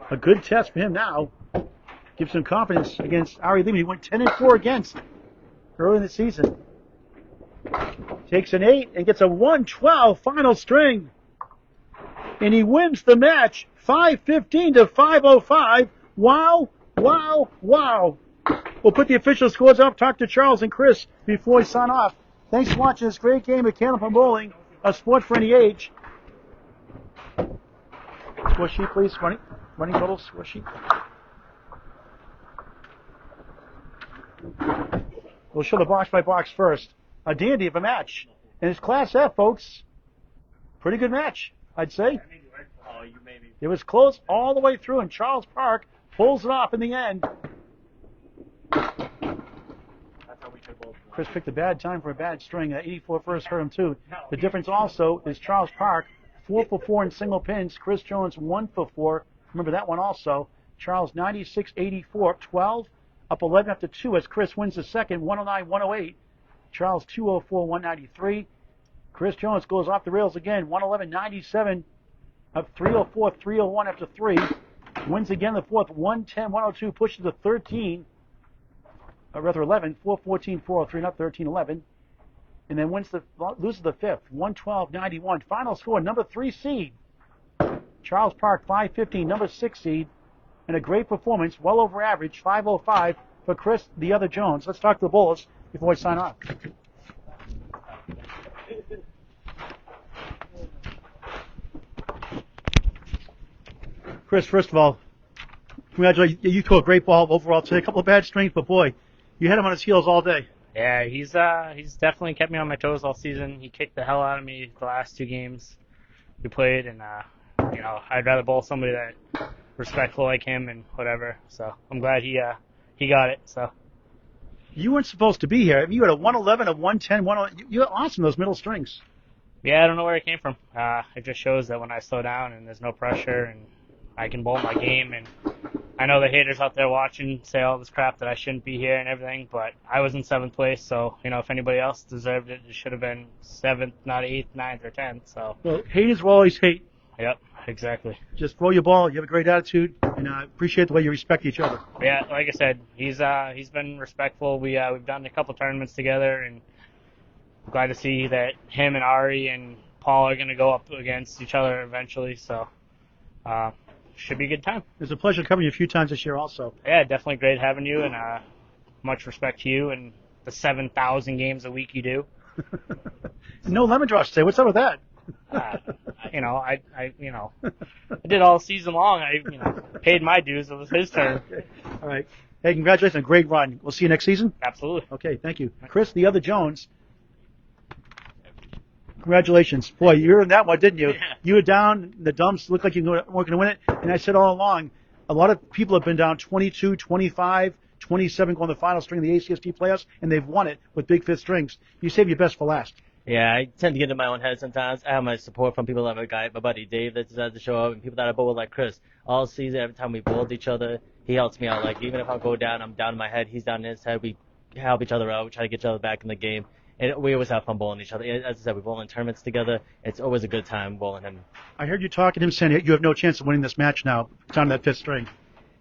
A good test for him now. Gives him confidence against Ari Liebman. He went 10-4 against early in the season. Takes an 8 and gets a 112 final string. And he wins the match 515 to 505. Wow, wow, wow. We'll put the official scores up, talk to Charles and Chris before we sign off. Thanks for watching this great game of Candlepin Bowling, a sport for any age. Score sheet, please. Running total score sheet. We'll show the box by box first. A dandy of a match. And it's Class F, folks. Pretty good match, I'd say. It was close all the way through, and Charles Park pulls it off in the end. Chris picked a bad time for a bad string. 84 first hurt him too. The difference also is Charles Park 4 for 4 in single pins. Chris Jones 1 for 4. Remember that one also. Charles 96, 84, 12, up 11 after 2 as Chris wins the second, 109, 108. Charles 204, 193. Chris Jones goes off the rails again, 111, 97 up 304, 301 after 3. Wins again the fourth, 110, 102, pushes to 13, or rather 11, 414, 403, not 13, 11. And then loses the fifth, 112, 91. Final score, number 3 seed. Charles Park, 515, number 6 seed. And a great performance, well over average, 505 for Chris the Other Jones. Let's talk to the Bulls before we sign off. Chris, first of all, congratulations. You threw a great ball overall today. A couple of bad strings, but boy, you had him on his heels all day. Yeah, he's definitely kept me on my toes all season. He kicked the hell out of me the last 2 games we played, and I'd rather bowl somebody that respectful like him and whatever. So I'm glad he got it. So you weren't supposed to be here. You had a 111, a 110, 111. You're awesome, those middle strings. Yeah, I don't know where it came from. It just shows that when I slow down and there's no pressure and I can bowl my game, and I know the haters out there watching say all this crap that I shouldn't be here and everything, but I was in 7th place, so, if anybody else deserved it, it should have been 7th, not 8th, 9th, or 10th, so. Well, haters will always hate. Yep, exactly. Just throw your ball, you have a great attitude, and I appreciate the way you respect each other. Yeah, like I said, he's been respectful. We've done a couple tournaments together, and I'm glad to see that him and Ari and Paul are going to go up against each other eventually, so should be a good time. It was a pleasure covering you a few times this year also. Yeah, definitely great having you, and much respect to you and the 7,000 games a week you do. No lemon drops today. What's up with that? I did all season long. I paid my dues. It was his turn. Okay. All right. Hey, congratulations on a great run. We'll see you next season. Absolutely. Okay, thank you. Chris, the Other Jones. Congratulations. Boy, you were in that one, didn't you? Yeah. You were down in the dumps, looked like you weren't going to win it. And I said all along, a lot of people have been down 22, 25, 27 going to the final string of the ACST playoffs, and they've won it with big fifth strings. You save your best for last. Yeah, I tend to get in my own head sometimes. I have my support from people like my buddy Dave that decides to show up, and people that I bowl with like Chris. All season, every time we bowled each other, he helps me out. Like, even if I go down, I'm down in my head, he's down in his head. We help each other out. We try to get each other back in the game. And we always have fun bowling each other. As I said, we bowl in tournaments together. It's always a good time bowling him. I heard you talking to him saying you have no chance of winning this match now. It's on that fifth string.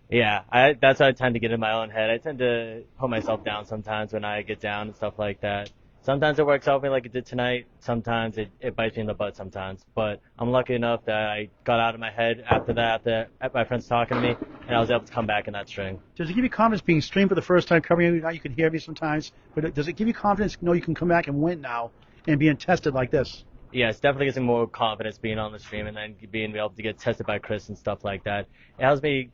Yeah, that's how I tend to get in my own head. I tend to put myself down sometimes when I get down and stuff like that. Sometimes it works out for me like it did tonight. Sometimes it bites me in the butt sometimes. But I'm lucky enough that I got out of my head after my friends talking to me, and I was able to come back in that string. Does it give you confidence being streamed for the first time covering you? Now you can hear me sometimes. But does it give you confidence to know you can come back and win now and being tested like this? Yeah, it's definitely gives me more confidence being on the stream and then being able to get tested by Chris and stuff like that. It helps me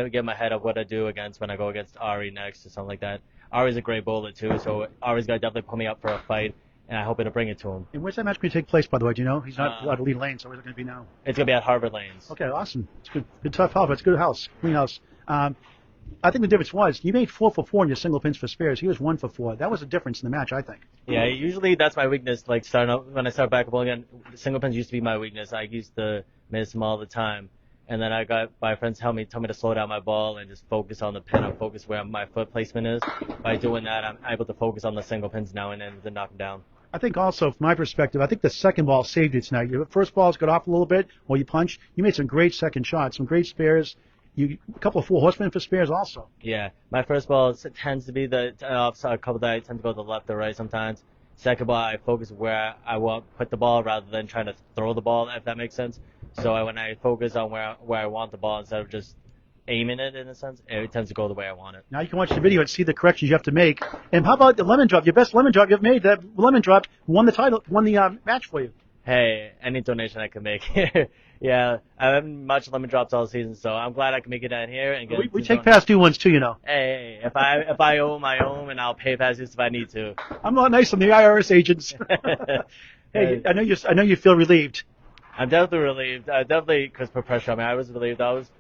get my head up what I do against when I go against Ari next or something like that. Ari's a great bowler too, so Ari's going to definitely put me up for a fight, and I hope it'll bring it to him. And where's that match going to take place, by the way? Do you know? He's not allowed to lead lane, so where's it going to be now? It's going to be at Harvard Lanes. Okay, awesome. It's good. Good tough house. It's a good house. Clean house. I think the difference was you made 4 for 4 in your single pins for spares. He was 1 for 4. That was a difference in the match, I think. Yeah, usually that's my weakness. Like starting out, when I started back bowling again, single pins used to be my weakness. I used to miss them all the time. And then I got my friends tell me to slow down my ball and just focus on the pin and focus where my foot placement is. By doing that, I'm able to focus on the single pins now and then to knock them down. I think also, from my perspective, I think the second ball saved you tonight. Your first ball's got off a little bit while you punched. You made some great second shots, some great spares. A couple of 4 horsemen for spares also. Yeah, my first ball tends to be a couple that I tend to go to the left or right sometimes. Second ball, I focus where I want to put the ball rather than trying to throw the ball, if that makes sense. So when I focus on where I want the ball instead of just aiming it, in a sense, it tends to go the way I want it. Now you can watch the video and see the corrections you have to make. And how about the lemon drop? Your best lemon drop you've made. That lemon drop won the match for you. Hey, any donation I can make. Yeah, I haven't much lemon drops all season, so I'm glad I can make it down here and get. We take past due ones too, you know. Hey, if I owe them, I owe them, and I'll pay past dues if I need to. I'm not nice on the IRS agents. Hey, I know you feel relieved. I'm definitely relieved. Definitely because put pressure on me. I was relieved. I was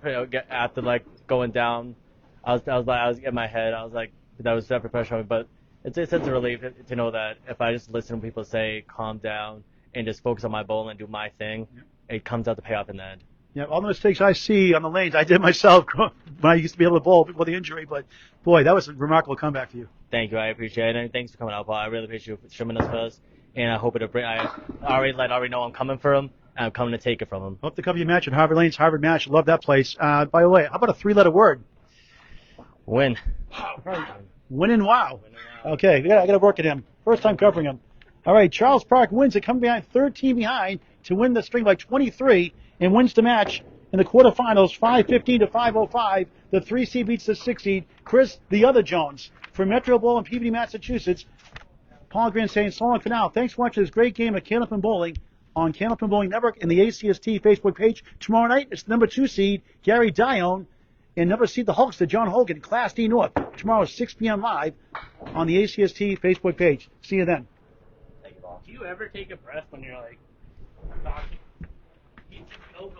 after going down. I was in my head. I was like, that was definitely pressure on me. But it's a sense of relief to know that if I just listen to people say, calm down, and just focus on my bowl and do my thing, it comes out to pay off in the end. Yeah, all the mistakes I see on the lanes, I did myself when I used to be able to bowl before the injury. But boy, that was a remarkable comeback for you. Thank you. I appreciate it. And thanks for coming out, Paul. I really appreciate you streaming us for us. And I hope it'll bring. I already let Ari know I'm coming for him. I'm coming to take it from him. Hope to cover your match at Harvard Lane's Harvard Match. Love that place. By the way, how about a 3-letter word? Win. Win and wow. Okay, I got to work at him. First time covering him. All right, Charles Park wins it, coming behind 13 behind to win the string by 23 and wins the match in the quarterfinals, 5:15 to 5:05. The 3 seed beats the 6 seed. Chris, the other Jones, from Metro Bowl in Peabody, Massachusetts. Paul Grant saying so long for now. Thanks for watching this great game of Candlepin Bowling on Candlepin Bowling Network and the ACST Facebook page. Tomorrow night, it's number 2 seed, Gary Dione, and number seed, the Hulkster, John Hogan, Class D North. Tomorrow, 6 p.m. live on the ACST Facebook page. See you then. Do you ever take a breath when you're like talking? You just go.